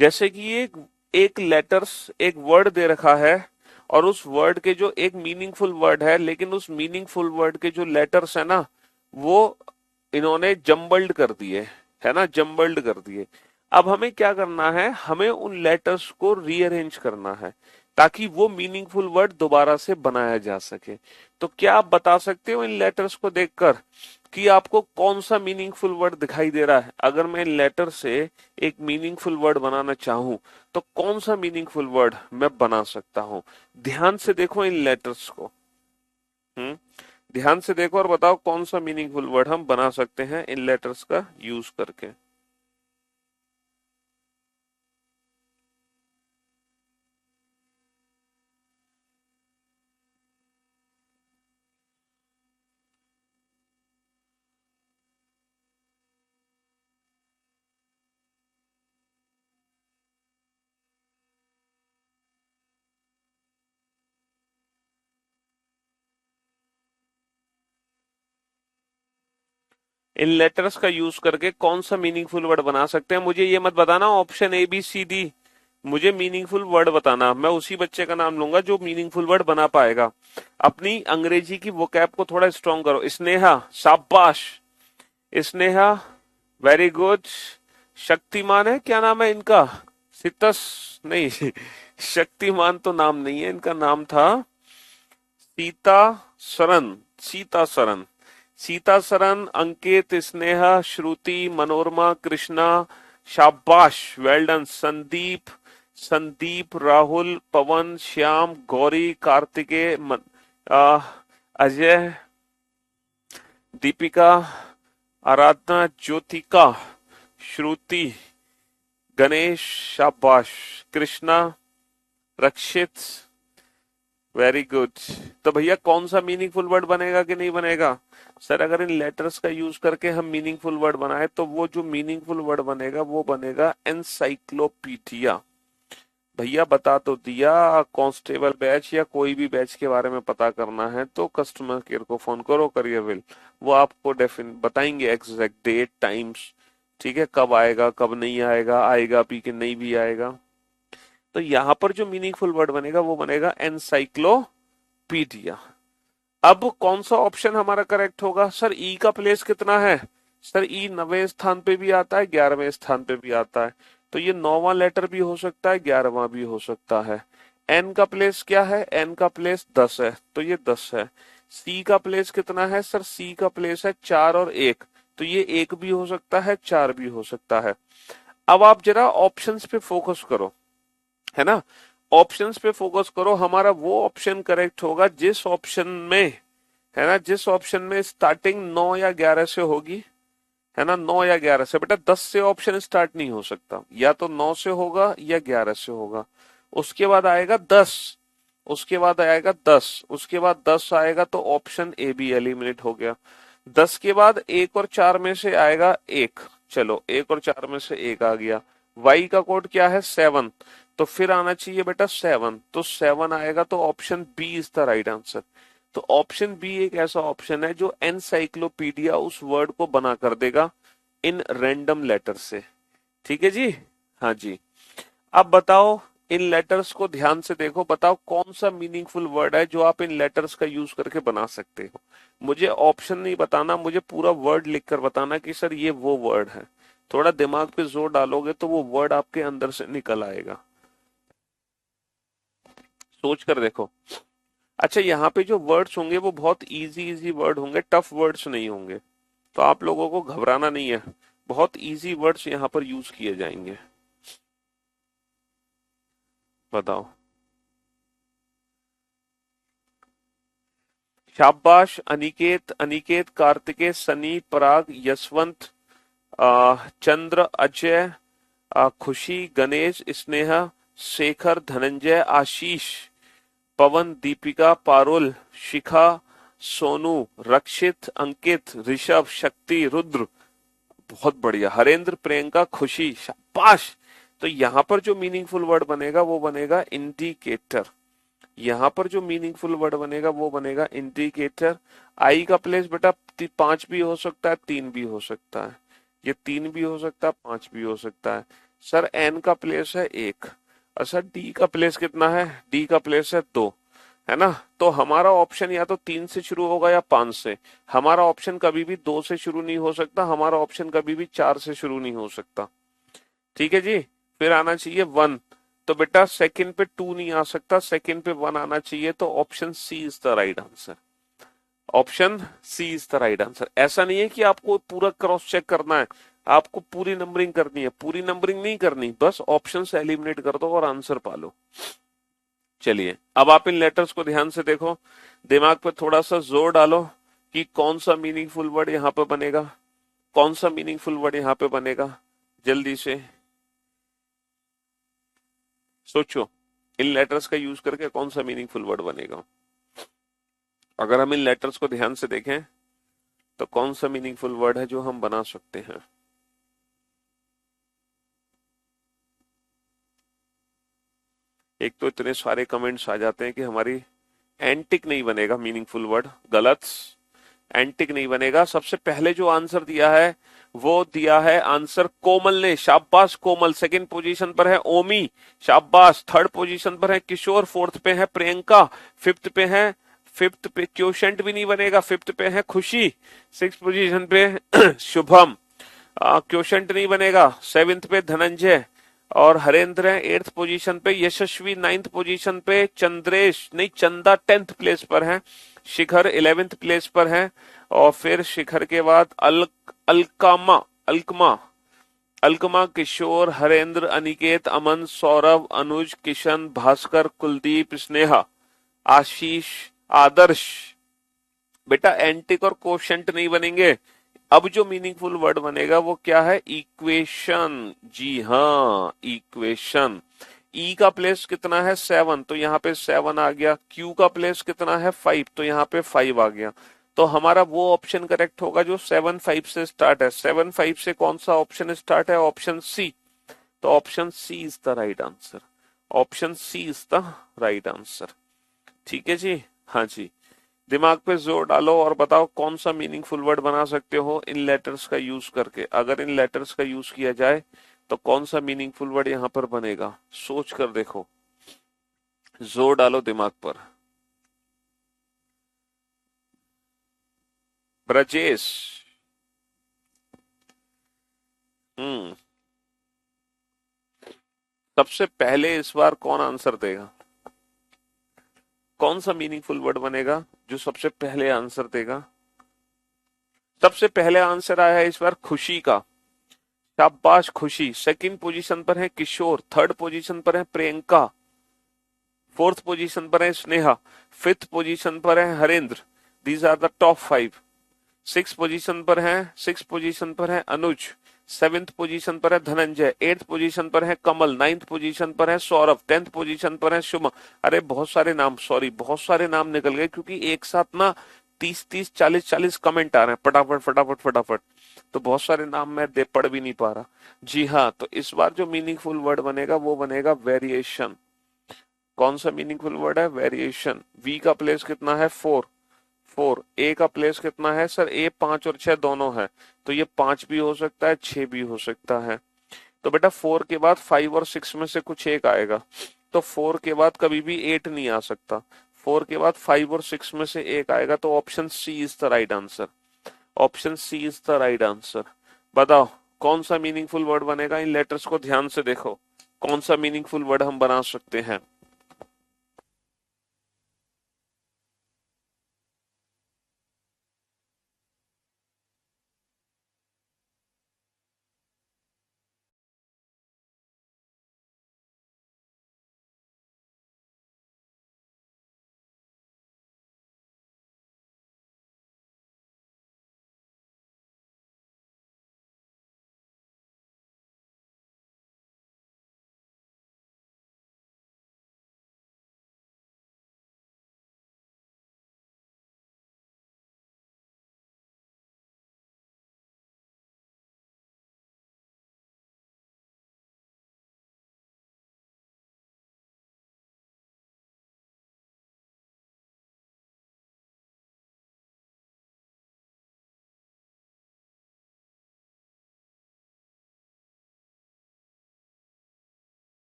जैसे कि एक लेटर्स, एक वर्ड दे रखा है और उस वर्ड के जो एक मीनिंगफुल वर्ड है, लेकिन उस मीनिंगफुल वर्ड के जो लेटर्स है ना वो इन्होंने जम्बल्ड कर दिए, है ना, जम्बल्ड कर दिए। अब हमें क्या करना है, हमें उन लेटर्स को रीअरेंज करना है ताकि वो मीनिंगफुल वर्ड दोबारा से बनाया जा सके। तो क्या आप बता सकते हो इन लेटर्स को देखकर कि आपको कौन सा मीनिंगफुल वर्ड दिखाई दे रहा है? अगर मैं इन लेटर से एक मीनिंगफुल वर्ड बनाना चाहूं तो कौन सा मीनिंगफुल वर्ड मैं बना सकता हूं? ध्यान से देखो इन लेटर्स को। ध्यान से देखो और बताओ कौन सा मीनिंगफुल वर्ड हम बना सकते हैं इन लेटर्स का यूज करके। इन लेटर्स का यूज करके कौन सा मीनिंगफुल वर्ड बना सकते हैं? मुझे ये मत बताना option A B C D, मुझे मीनिंगफुल वर्ड बताना। मैं उसी बच्चे का नाम लूंगा जो मीनिंगफुल वर्ड बना पाएगा। अपनी अंग्रेजी की वोकैब को थोड़ा स्ट्रॉन्ग करो। स्नेहा, शाबाश स्नेहा, वेरी गुड। शक्तिमान है, क्या नाम है इनका? सितस नहीं शक्तिमान तो नाम नहीं है इनका, नाम था सीता सरन, सीता सरन। सीता सरन, अंकित, स्नेहा, श्रुति, मनोरमा, कृष्णा, शाबाश, वेल डन। संदीप, संदीप, राहुल, पवन, श्याम, गौरी, कार्तिकेय, अजय, दीपिका, आराधना, ज्योतिका, श्रुति, गणेश, शाबाश, कृष्णा, रक्षित, वेरी गुड। तो भैया कौन सा मीनिंगफुल वर्ड बनेगा कि नहीं बनेगा? सर अगर इन लेटर्स का यूज करके हम मीनिंगफुल वर्ड बनाए तो वो जो मीनिंगफुल वर्ड बनेगा वो बनेगा एनसाइक्लोपीडिया। भैया बता तो दिया। कांस्टेबल बैच या कोई भी बैच के बारे में पता करना है तो कस्टमर केयर को फोन करो, करियर विल, वो आपको बताएंगे एग्जैक्ट डेट टाइम्स। ठीक है, कब आएगा कब नहीं आएगा, आएगा भी कि नहीं भी आएगा। तो यहां पर जो मीनिंगफुल वर्ड बनेगा वो बनेगा एनसाइक्लोपीडिया। अब कौन सा ऑप्शन हमारा करेक्ट होगा? सर ई का प्लेस कितना है? सर ई 9वें स्थान पे भी आता है, 11वें स्थान पे भी आता है। तो ये 9वां लेटर भी हो सकता है, 11वां भी हो सकता है। एन का प्लेस क्या है? एन का प्लेस 10 है, तो ये 10 है। सी का प्लेस कितना है? सर सी का प्लेस है 4 और 1, तो ये 1 भी हो सकता है, 4 भी हो सकता है। अब आप जरा ऑप्शंस पे फोकस करो, है ना। ऑप्शंस पे फोकस करो, हमारा वो ऑप्शन करेक्ट होगा जिस ऑप्शन में, है ना, जिस ऑप्शन में स्टार्टिंग 9 या 11 से होगी, है ना। 9 या 11 से, बेटा 10 से ऑप्शन स्टार्ट नहीं हो सकता, या तो 9 से होगा या 11 से होगा। उसके बाद आएगा 10, उसके बाद आएगा 10, उसके बाद 10 आएगा तो ऑप्शन ए भी एलिमिनेट हो गया। 10 के बाद 1 और 4 में से आएगा 1, चलो 1 और 4 में से 1 आ गया। वाई का कोड क्या है? 7, तो फिर आना चाहिए बेटा 7, तो 7 आएगा, तो option B is the right answer. तो ऑप्शन बी एक ऐसा ऑप्शन है जो एनसाइक्लोपीडिया उस वर्ड को बना कर देगा इन रैंडम लेटर से। ठीक है जी, हाँ जी। अब बताओ, इन लेटर्स को ध्यान से देखो, बताओ कौन सा मीनिंगफुल वर्ड है जो आप इन लेटर्स का यूज करके बना सकते हो। मुझे ऑप्शन नहीं बताना, मुझे पूरा वर्ड लिखकर बताना कि सर ये वो वर्ड है। थोड़ा दिमाग पे जोर डालोगे तो वो वर्ड आपके अंदर से निकल आएगा। सोच कर देखो। अच्छा, यहाँ पे जो वर्ड्स होंगे वो बहुत इजी इजी वर्ड होंगे, टफ वर्ड्स नहीं होंगे, तो आप लोगों को घबराना नहीं है। बहुत इजी वर्ड्स यहाँ पर यूज किए जाएंगे। बताओ। शाबाश अनिकेत, अनिकेत, कार्तिकेय, सनी, पराग, यशवंत, चंद्र, अजय, खुशी, गणेश, स्नेहा, शेखर, धनंजय, आशीष, पवन, दीपिका, पारुल, शिखा, सोनू, रक्षित, अंकित, ऋषभ, शक्ति, रुद्र। बहुत बढ़िया, हरेंद्र, प्रियंका, खुशी, शाबाश। तो यहां पर जो मीनिंगफुल वर्ड बनेगा वो बनेगा इंडिकेटर। यहां पर जो मीनिंगफुल वर्ड बनेगा वो बनेगा इंडिकेटर। आई का प्लेस बेटा 5 भी हो सकता है, 3 भी हो सकता है। ये 3 भी हो सकता है, 5 भी हो सकता है। सर एन का प्लेस है 1। अच्छा, डी का प्लेस कितना है? डी का प्लेस है 2, है ना। तो हमारा ऑप्शन या तो 3 से शुरू होगा या 5 से। हमारा ऑप्शन कभी भी 2 से शुरू नहीं हो सकता, हमारा ऑप्शन कभी भी 4 से शुरू नहीं हो सकता। ठीक है जी। फिर आना चाहिए 1, तो बेटा सेकंड पे 2 नहीं आ सकता, सेकंड पे 1 आना चाहिए, तो option C is the right answer. Option C is the right answer. ऐसा नहीं है कि आपको पूरा क्रॉस चेक करना है, आपको पूरी नंबरिंग करनी है, पूरी नंबरिंग नहीं करनी, बस ऑप्शन से एलिमिनेट कर दो और आंसर पालो। चलिए, अब आप इन लेटर्स को ध्यान से देखो, दिमाग पे थोड़ा सा जोर डालो कि कौन सा मीनिंगफुल वर्ड यहाँ पे बनेगा, कौन सा मीनिंगफुल वर्ड यहाँ पे बनेगा। जल्दी से सोचो, इन लेटर्स का यूज करके कौन सा मीनिंगफुल वर्ड बनेगा। अगर हम इन लेटर्स को ध्यान से देखें तो कौन सा मीनिंगफुल वर्ड है जो हम बना सकते हैं। एक तो इतने सारे कमेंट्स आ जाते हैं कि हमारी एंटिक नहीं बनेगा मीनिंगफुल वर्ड, गलत। एंटिक नहीं बनेगा। सबसे पहले जो आंसर दिया है वो दिया है आंसर कोमल ने, शाबाश कोमल। सेकंड पोजीशन पर है ओमी, शाबाश। थर्ड पोजीशन पर है किशोर, फोर्थ पे है प्रियंका, फिफ्थ पे क्योशेंट भी नहीं बनेगा, फिफ्थ पे है खुशी, सिक्स पोजीशन पे शुभम, क्योशेंट नहीं बनेगा, सेवेंथ पे धनंजय और हरेंद्र है, एट्थ पोजीशन पे यशस्वी, नाइन्थ पोजीशन पे चंद्रेश नहीं चंदा, टेंथ प्लेस पर है, शिखर 11th प्लेस पर है, और फिर शिखर के बाद अलकामा, अलकमा, अलकमा, किशोर, हरेंद्र, अनिकेत, अमन, सौरभ, अनुज, किशन, भास्कर, कुलदीप, स्नेहा, आशीष, आदर्श। बेटा एंटिक और कोशेंट नहीं बनेंगे। अब जो मीनिंगफुल वर्ड बनेगा वो क्या है? इक्वेशन। जी हाँ, इक्वेशन। ई का प्लेस कितना है? 7, तो यहाँ पे 7 आ गया। क्यू का प्लेस कितना है? 5, तो यहाँ पे 5 आ गया। तो हमारा वो ऑप्शन करेक्ट होगा जो 7-5 से स्टार्ट है। 7-5 से कौन सा ऑप्शन स्टार्ट है? Option C. तो option C is the right answer. Option C is the right answer. ठीक है जी, हाँ जी। दिमाग पे जोर डालो और बताओ कौन सा मीनिंगफुल वर्ड बना सकते हो इन लेटर्स का यूज करके। अगर इन लेटर्स का यूज किया जाए तो कौन सा मीनिंगफुल वर्ड यहां पर बनेगा, सोच कर देखो, जोर डालो दिमाग पर। ब्रजेश, हम्म। सबसे पहले इस बार कौन आंसर देगा? कौन सा मीनिंगफुल वर्ड बनेगा जो सबसे पहले आंसर देगा? सबसे पहले आंसर आया है इस बार खुशी का। शाबाश खुशी। सेकंड पोजीशन पर है किशोर, थर्ड पोजीशन पर है प्रियंका, फोर्थ पोजीशन पर है स्नेहा, फिफ्थ पोजीशन पर है Harendra. These are the top 5। Six position पर है अनुज, सेवेंथ पोजीशन पर है धनंजय, एट्थ पोजीशन पर है कमल, नाइन्थ पोजीशन पर है सौरभ, टेंथ पोजीशन पर है शुभम। अरे बहुत सारे नाम, सॉरी बहुत सारे नाम निकल गए क्योंकि एक साथ ना 30-30, 40-40 कमेंट आ रहे हैं फटाफट फटाफट फटाफट। तो बहुत सारे नाम मैं दे पढ़ भी नहीं पा रहा। जी हाँ, तो इस बार जो मीनिंगफुल वर्ड बनेगा वो बनेगा वेरिएशन। कौन सा मीनिंगफुल वर्ड है? वेरिएशन। वी का प्लेस कितना है? 4। 4। ए का प्लेस कितना है सर? ए 5 और 6 दोनों है, तो ये 5 भी हो सकता है, 6 भी हो सकता है। तो बेटा 4 के बाद 5 और 6 में से कुछ एक आएगा, तो 4 के बाद कभी भी 8 नहीं आ सकता। 4 के बाद 5 और 6 में से एक आएगा, तो option C is the right answer. Option C is the right answer. बताओ कौन सा मीनिंगफुल वर्ड बनेगा? इन लेटर्स को ध्यान से देखो, कौन सा मीनिंगफुल वर्ड हम बना सकते हैं।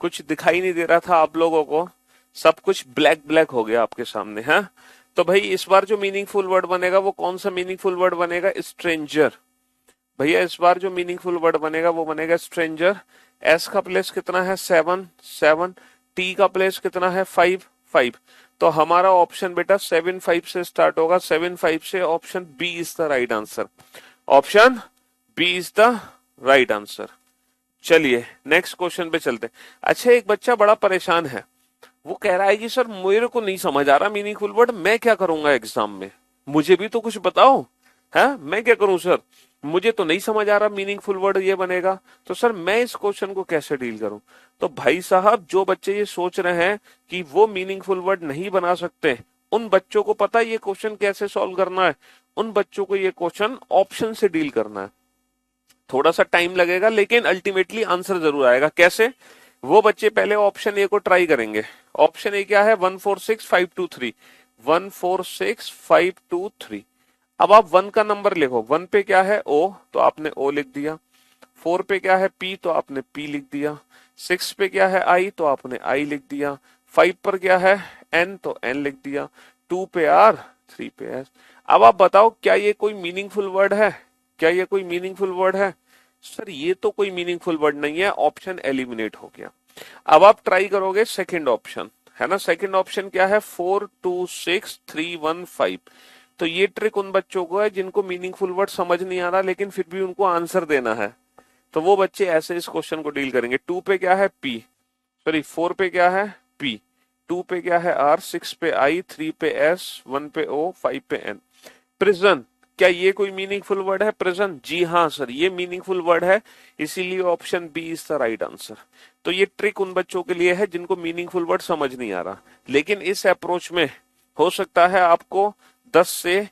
कुछ दिखाई नहीं दे रहा था आप लोगों को, सब कुछ ब्लैक ब्लैक हो गया आपके सामने है। तो भाई इस बार जो मीनिंगफुल वर्ड बनेगा वो कौन सा मीनिंगफुल वर्ड बनेगा? स्ट्रेंजर। भैया इस बार जो मीनिंगफुल वर्ड बनेगा वो बनेगा स्ट्रेंजर। एस का प्लेस कितना है? 7 7। टी का प्लेस कितना है? 5 5। तो हमारा ऑप्शन बेटा 7 5 से स्टार्ट होगा, 7 5 से। Option B is the right answer. Option B is the right answer. चलिए नेक्स्ट क्वेश्चन पे चलते हैं। अच्छा एक बच्चा बड़ा परेशान है, वो कह रहा है कि सर मेरे को नहीं समझ आ रहा मीनिंगफुल वर्ड, मैं क्या करूंगा एग्जाम में, मुझे भी तो कुछ बताओ। है मैं क्या करूं सर, मुझे तो नहीं समझ आ रहा मीनिंगफुल वर्ड ये बनेगा, तो सर मैं इस क्वेश्चन को कैसे डील करूं? तो भाई साहब जो बच्चे ये सोच रहे हैं कि वो मीनिंगफुल वर्ड नहीं बना सकते, उन बच्चों को पता है ये क्वेश्चन कैसे सॉल्व करना है। उन बच्चों को ये क्वेश्चन ऑप्शन से डील करना है। थोड़ा सा टाइम लगेगा लेकिन अल्टीमेटली आंसर जरूर आएगा। कैसे? वो बच्चे पहले ऑप्शन ए को ट्राई करेंगे। ऑप्शन ए क्या है? 1 4 6 5 2 3। 1 4 6 5 2 3। अब आप 1 का नंबर लिखो। 1 पे क्या है? ओ, तो आपने ओ लिख दिया। 4 पे क्या है? पी, तो आपने पी लिख दिया। 6 पे क्या है? आई, तो आपने आई लिख दिया। 5 पर क्या है? एन, तो एन लिख दिया। 2 पे आर, 3 पे एस। अब आप बताओ क्या ये कोई मीनिंगफुल वर्ड है? क्या ये कोई मीनिंगफुल वर्ड है? सर ये तो कोई मीनिंगफुल वर्ड नहीं है, ऑप्शन एलिमिनेट हो गया। अब आप ट्राई करोगे सेकंड ऑप्शन, है ना? सेकंड ऑप्शन क्या है? 4 2 6 3 1 5। तो ये ट्रिक उन बच्चों को है जिनको मीनिंगफुल वर्ड समझ नहीं आ रहा लेकिन फिर भी उनको आंसर देना है, तो वो बच्चे ऐसे इस क्वेश्चन को डील करेंगे। 2 पे क्या है? पी, सॉरी 4 पे क्या है? पी, 2 पे क्या है आर, 6 पे आई, 3 पे एस, 1 पे ओ, 5 पे एन। प्रिजन, क्या ये कोई मीनिंगफुल वर्ड है प्रिजन? जी हाँ सर, ये मीनिंगफुल वर्ड है, इसीलिए option B is the right answer. तो ये ट्रिक उन बच्चों के लिए है जिनको मीनिंगफुल वर्ड समझ नहीं आ रहा, लेकिन इस अप्रोच में हो सकता है आपको 10 से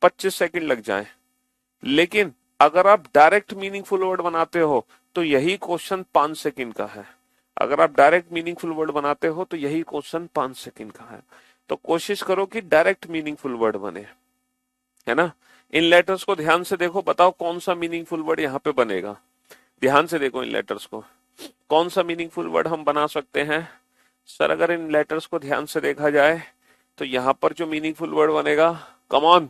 25 सेकंड लग जाए, लेकिन अगर आप डायरेक्ट मीनिंगफुल वर्ड बनाते हो तो यही क्वेश्चन 5 सेकंड का है। अगर आप डायरेक्ट मीनिंगफुल वर्ड बनाते हो तो यही क्वेश्चन 5 सेकंड का है। तो कोशिश करो कि डायरेक्ट मीनिंगफुल वर्ड बने, है ना। इन लेटर्स को ध्यान से देखो, बताओ कौन सा मीनिंगफुल वर्ड यहाँ पे बनेगा। ध्यान से देखो इन लेटर्स को, कौन सा मीनिंगफुल वर्ड हम बना सकते हैं। सर अगर इन लेटर्स को ध्यान से देखा जाए तो यहाँ पर जो मीनिंगफुल वर्ड बनेगा, कम ऑन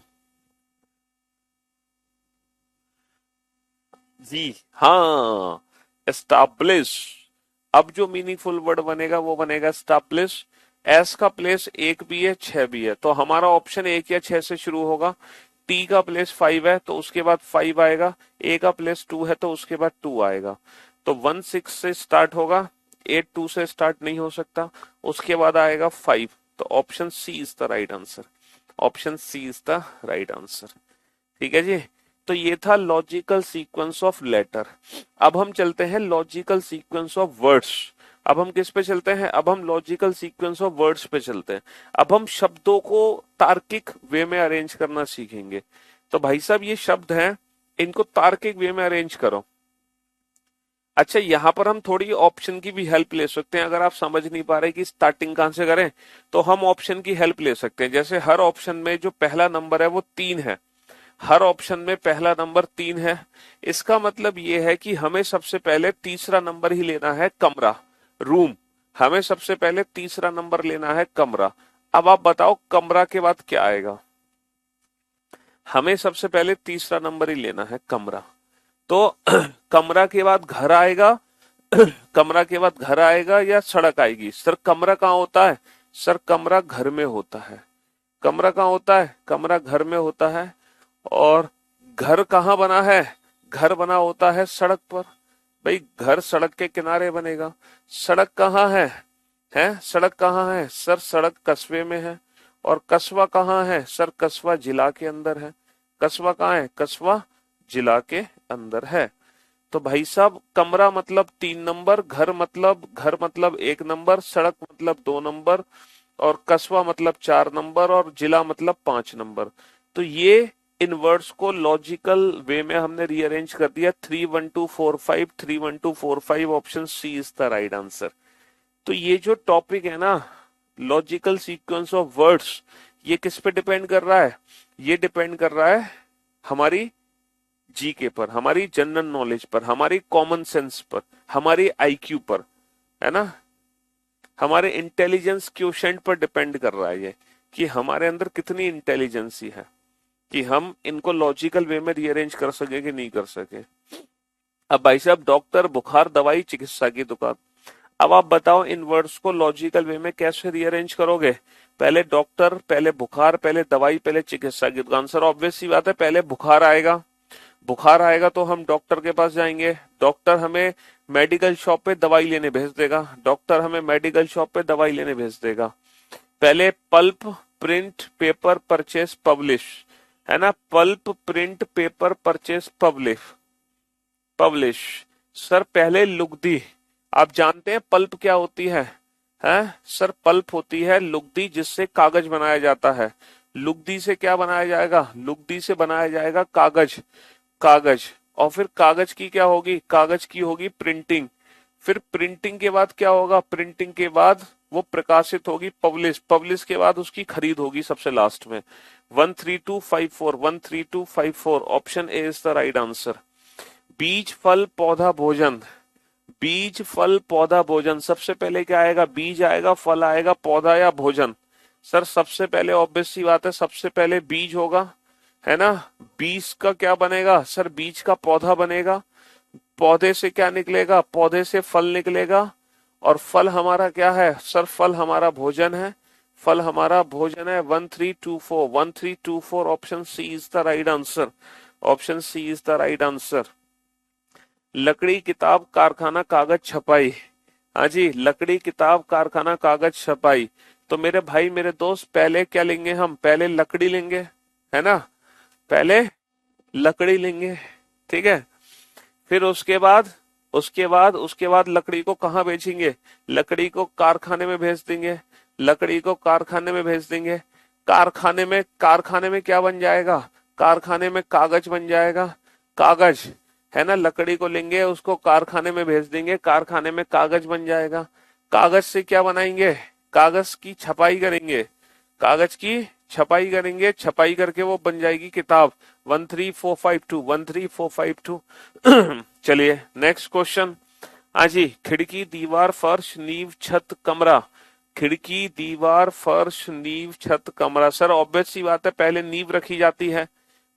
जी हाँ, एस्टाब्लिश। अब जो मीनिंगफुल वर्ड बनेगा वो बनेगा एस्टाब्लिश। एस का प्लेस 1 भी है 6 भी है, तो हमारा ऑप्शन 1 या 6 से शुरू होगा। टी का प्लेस 5 है तो उसके बाद 5 आएगा, ए का प्लेस 2 है तो उसके बाद 2 आएगा। तो 1 6 से स्टार्ट होगा, 8 2 से स्टार्ट नहीं हो सकता, उसके बाद आएगा 5। तो option C is the right answer, option C is the right answer. ठीक है जी। तो ये था लॉजिकल सीक्वेंस ऑफ लेटर। अब हम चलते हैं लॉजिकल सीक्वेंस ऑफ वर्ड्स। अब हम किस पे चलते हैं? अब हम लॉजिकल सीक्वेंस ऑफ वर्ड्स पे चलते हैं। अब हम शब्दों को तार्किक वे में अरेंज करना सीखेंगे। तो भाई साहब ये शब्द हैं, इनको तार्किक वे में अरेंज करो। अच्छा, यहां पर हम थोड़ी ऑप्शन की भी हेल्प ले सकते हैं। अगर आप समझ नहीं पा रहे कि स्टार्टिंग कहां से करें, तो हम ऑप्शन की हेल्प ले सकते हैं। जैसे हर ऑप्शन में जो पहला नंबर है वो 3 है, हर ऑप्शन में पहला नंबर 3 है। इसका मतलब ये है कि हमें सबसे पहले तीसरा नंबर ही लेना है, कमरा, रूम। हमें सबसे पहले तीसरा नंबर लेना है, कमरा। अब आप बताओ कमरा के बाद क्या आएगा? हमें सबसे पहले तीसरा नंबर ही लेना है, कमरा। तो कमरा के बाद घर आएगा, कमरा के बाद घर आएगा या सड़क आएगी? सर कमरा कहाँ होता है? सर कमरा घर में होता है। कमरा कहाँ होता है? कमरा घर में होता है। और घर कहाँ बना है? घर बना होता है सड़क पर। भाई घर सड़क के किनारे बनेगा। सड़क कहाँ है सड़क कहाँ है? सर सड़क कस्बे में है। और कस्बा कहाँ है? सर कस्बा जिला के अंदर है। कस्बा कहाँ है? कस्बा जिला के अंदर है। तो भाई साहब कमरा मतलब 3 नंबर, घर मतलब 1 नंबर, सड़क मतलब 2 नंबर, और कस्बा मतलब 4 नंबर, और जिला मतलब 5 नंबर। तो ये इन वर्ड्स को लॉजिकल वे में हमने रीअरेंज कर दिया। 3 1 2 4 5, 3 1 2 4 5, option C is the right answer. तो ये जो टॉपिक है ना, लॉजिकल सीक्वेंस ऑफ वर्ड्स, ये किस पे डिपेंड कर रहा है? ये डिपेंड कर रहा है हमारी जीके पर, हमारी जनरल नॉलेज पर, हमारी कॉमन सेंस पर, हमारी आईक्यू पर, है ना, हमारे इंटेलिजेंस क्वोशेंट पर डिपेंड कर रहा है ये, कि हमारे अंदर कितनी इंटेलिजेंसी है कि हम इनको लॉजिकल वे में रीअरेंज कर सके कि नहीं कर सके। अब भाई साहब डॉक्टर, बुखार, दवाई, चिकित्सा की दुकान। अब आप बताओ इन वर्ड्स को लॉजिकल वे में कैसे रीअरेंज करोगे? पहले डॉक्टर, पहले बुखार, पहले दवाई, पहले चिकित्सा की दुकान। सर ऑब्वियस सी बात है, पहले बुखार आएगा। बुखार आएगा तो हम डॉक्टर के पास जाएंगे, डॉक्टर हमें मेडिकल शॉप पे दवाई लेने भेज देगा, डॉक्टर हमें मेडिकल शॉप पे दवाई लेने भेज देगा। पहले pulp, print, paper, purchase, publish, है ना, pulp, print, paper, purchase, publish, publish. Sir पहले लुगदी। आप जानते हैं पल्प क्या होती है सर पल्प होती है लुगदी, जिससे कागज बनाया जाता है। लुगदी से क्या बनाया जाएगा? लुगदी से बनाया जाएगा कागज, कागज। और फिर कागज की क्या होगी? कागज की होगी प्रिंटिंग। फिर प्रिंटिंग के बाद क्या होगा? प्रिंटिंग के बाद वो प्रकाशित होगी, पब्लिश। पब्लिश के बाद उसकी खरीद होगी सबसे लास्ट में। 13254, 13254, option A is the right answer. बीज, फल, पौधा, भोजन। बीज, फल, पौधा, भोजन। सबसे पहले क्या आएगा? बीज आएगा, फल आएगा, पौधा या भोजन? सर सबसे पहले ऑब्वियस सी बात है, सबसे पहले बीज होगा, है ना। बीज का क्या बनेगा? सर बीज का पौधा बनेगा। पौधे से क्या निकलेगा? पौधे से फल निकलेगा। और फल हमारा क्या है? सर फल हमारा भोजन है, फल हमारा भोजन है। 1324, 1324, option C is the right answer, option C is the right answer. लकड़ी, किताब, कारखाना, कागज, छपाई। हाँ जी, लकड़ी, किताब, कारखाना, कागज, छपाई। तो मेरे भाई मेरे दोस्त, पहले क्या लेंगे हम? पहले लकड़ी लेंगे, है ना? पहले लकड़ी लेंगे, ठीक है। फिर उसके बाद लकड़ी को कहाँ बेचेंगे? लकड़ी को कारखाने में भेज देंगे, लकड़ी को कारखाने में भेज देंगे। कारखाने में क्या बन जाएगा? कारखाने में कागज बन जाएगा, कागज, है ना? लकड़ी को लेंगे, उसको कारखाने में भेज देंगे, कारखाने में कागज बन जाएगा। कागज से क्या बनाएंगे? कागज की छपाई करेंगे, कागज की छपाई करेंगे, छपाई करके वो बन जाएगी किताब। 13452, 13452। चलिए नेक्स्ट क्वेश्चन। हाँ जी, खिड़की, दीवार, फर्श, नींव, छत, कमरा। खिड़की, दीवार, फर्श, नींव, छत, कमरा। सर ऑब्वियस सी बात है, पहले नींव रखी जाती है,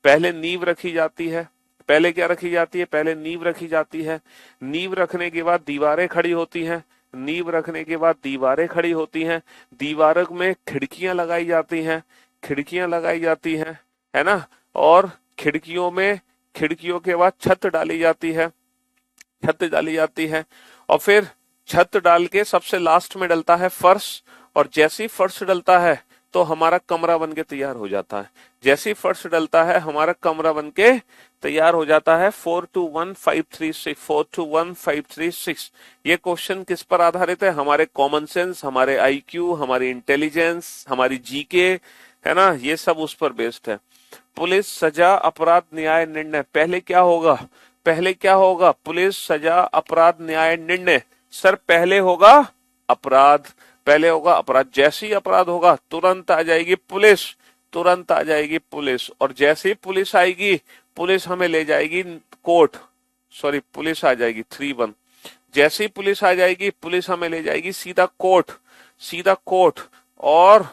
पहले नींव रखी जाती है। पहले क्या रखी जाती है? पहले नींव रखी जाती है। नींव रखने के बाद दीवारें खड़ी होती हैं, नींव रखने के बाद दीवारें खड़ी होती हैं। दीवारों में खिड़कियां लगाई जाती हैं, खिड़कियां लगाई जाती हैं, है ना? और खिड़कियों के बाद छत डाली जाती है, छत डाली जाती है। और फिर छत डाल के सबसे लास्ट में डलता है फर्श। और जैसे ही फर्श डलता है तो हमारा कमरा बन के तैयार हो जाता है। जैसे ही फर्श डलता है हमारा कमरा बन के तैयार हो जाता है। 421536, 421536। ये क्वेश्चन किस पर आधारित है? हमारे कॉमन सेंस, हमारे आईक्यू, हमारी इंटेलिजेंस, हमारी जीके, है ना? ये सब उस पर बेस्ड है। पुलिस, सजा, अपराध, न्याय, निर्णय। पहले क्या होगा? पहले क्या होगा? पुलिस, सजा, अपराध, न्याय, निर्णय। सर पहले होगा अपराध, पहले होगा अपराध। जैसे ही अपराध होगा तुरंत आ जाएगी पुलिस, तुरंत आ जाएगी पुलिस। और जैसे ही पुलिस आएगी, पुलिस हमें ले जाएगी कोर्ट, सॉरी पुलिस आ जाएगी 31। जैसे ही पुलिस आ जाएगी, पुलिस हमें ले जाएगी सीधा कोर्ट, सीधा कोर्ट। और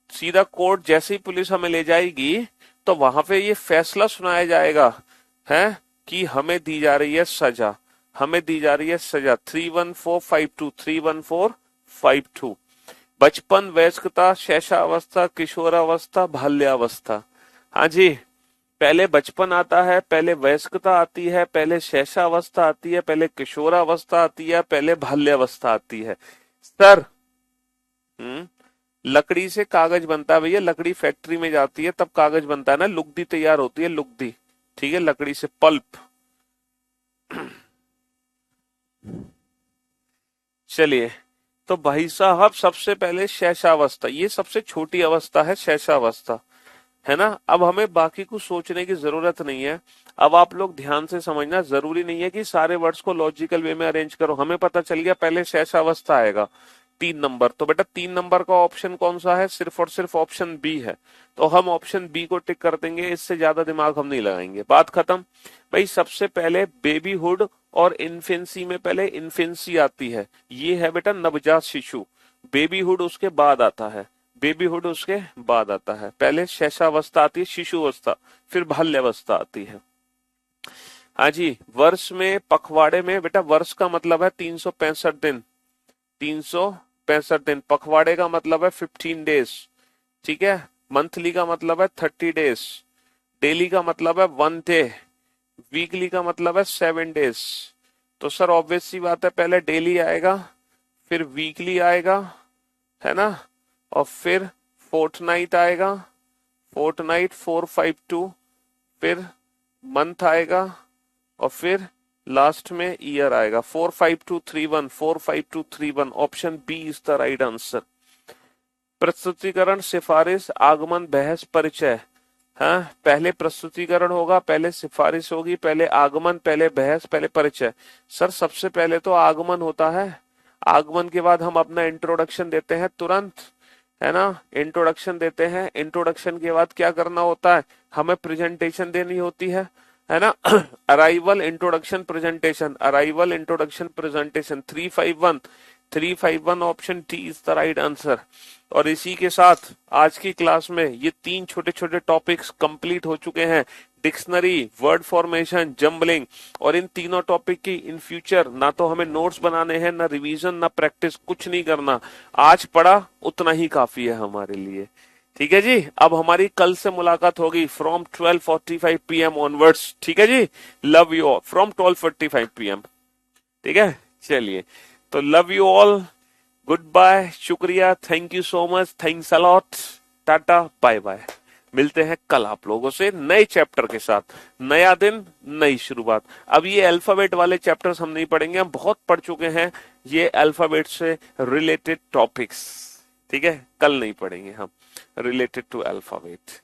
सीधा कोर्ट जैसे ही पुलिस हमें ले जाएगी तो वहां पे ये फैसला सुनाया जाएगा, है कि हमें दी जा रही है सजा, हमें दी जा रही है सजा। 31452, 31452। बचपन, वयस्कता, शैशवावस्था, किशोरावस्था, बाल्यावस्था। हाँ जी, पहले बचपन आता है, पहले वयस्कता आती है, पहले शैशवावस्था आती है, पहले किशोरावस्था आती है, पहले बाल्यावस्था आती है। सर लकड़ी से कागज बनता है भैया, लकड़ी फैक्ट्री में जाती है तब कागज बनता है ना, लुगदी तैयार होती है, लुगदी, ठीक है, लकड़ी से पल्प। चलिए, तो भाई साहब सबसे पहले शैशवावस्था, ये सबसे छोटी अवस्था है शैशवावस्था, है ना? अब हमें बाकी कुछ सोचने की जरूरत नहीं है। अब आप लोग ध्यान से समझना, जरूरी नहीं है कि सारे वर्ड्स को लॉजिकल वे में अरेंज करो। हमें पता चल गया पहले शैशवावस्था आएगा 3 नंबर, तो बेटा 3 नंबर का ऑप्शन कौन सा है? सिर्फ और सिर्फ ऑप्शन बी है। तो हम ऑप्शन बी को टिक कर देंगे, इससे ज्यादा दिमाग हम नहीं लगाएंगे, बात खत्म। भाई सबसे पहले बेबीहुड और इन्फेंसी में पहले इन्फेंसी आती है, ये है बेटा नवजात शिशु। बेबीहुड उसके बाद आता है, बेबीहुड उसके बाद आता है। पहले शैशवावस्था आती है, शिशु अवस्था, फिर बाल्यावस्था आती है। हाँ जी, वर्ष में, पखवाड़े में, बेटा वर्ष का मतलब है 365 दिन, 365 दिन। पखवाड़े का मतलब है 15 डेज, ठीक है। मंथली का मतलब है 30 डेज। डेली का मतलब है 1 डे। वीकली का मतलब है 7 डेज। तो सर ऑब्वियस सी बात है, पहले डेली आएगा, फिर वीकली आएगा, है ना? और फिर फोर्टनाइट आएगा, फोर्टनाइट 452, फिर मंथ आएगा, और फिर लास्ट में ईयर आएगा। 45231, 45231। Option B is the right answer. प्रस्तुतिकरण, सिफारिश, आगमन, बहस, परिचय। हाँ, पहले प्रस्तुतिकरण होगा, पहले सिफारिश होगी, पहले आगमन, पहले बहस, पहले परिचय। सर सबसे पहले तो आगमन होता है, आगमन के बाद हम अपना इंट्रोडक्शन देते हैं तुरंत, है ना? इंट्रोडक्शन देते हैं, इंट्रोडक्शन के बाद क्या करना होता है? हमें प्रेजेंटेशन देनी होती है ना? Arrival, introduction, presentation, arrival, introduction, presentation. 351 option T is the right answer. और इसी के साथ आज की क्लास में ये 3 छोटे छोटे टॉपिक्स कंप्लीट हो चुके हैं, डिक्शनरी, वर्ड फॉर्मेशन, जम्बलिंग। और इन तीनों टॉपिक की इन फ्यूचर ना तो हमें नोट्स बनाने हैं, ना रिवीजन, ना प्रैक्टिस, कुछ नहीं करना। आज पढ़ा उतना ही काफी है हमारे लिए, ठीक है जी। अब हमारी कल से मुलाकात होगी फ्रॉम 12:45 PM ऑनवर्ड्स, ठीक है जी। लव यू फ्रॉम 12:45 PM, ठीक है। चलिए, तो love you all, goodbye, शुक्रिया, thank you so much, thanks a lot, tata, bye bye. मिलते हैं कल आप लोगों से नए चैप्टर के साथ। नया दिन, नई शुरुआत। अब ये अल्फाबेट वाले चैप्टर्स हम नहीं पढ़ेंगे, हम बहुत पढ़ चुके हैं ये अल्फाबेट से रिलेटेड टॉपिक्स। ठीक है, कल नहीं पढ़ेंगे हम रिलेटेड टू अल्फाबेट।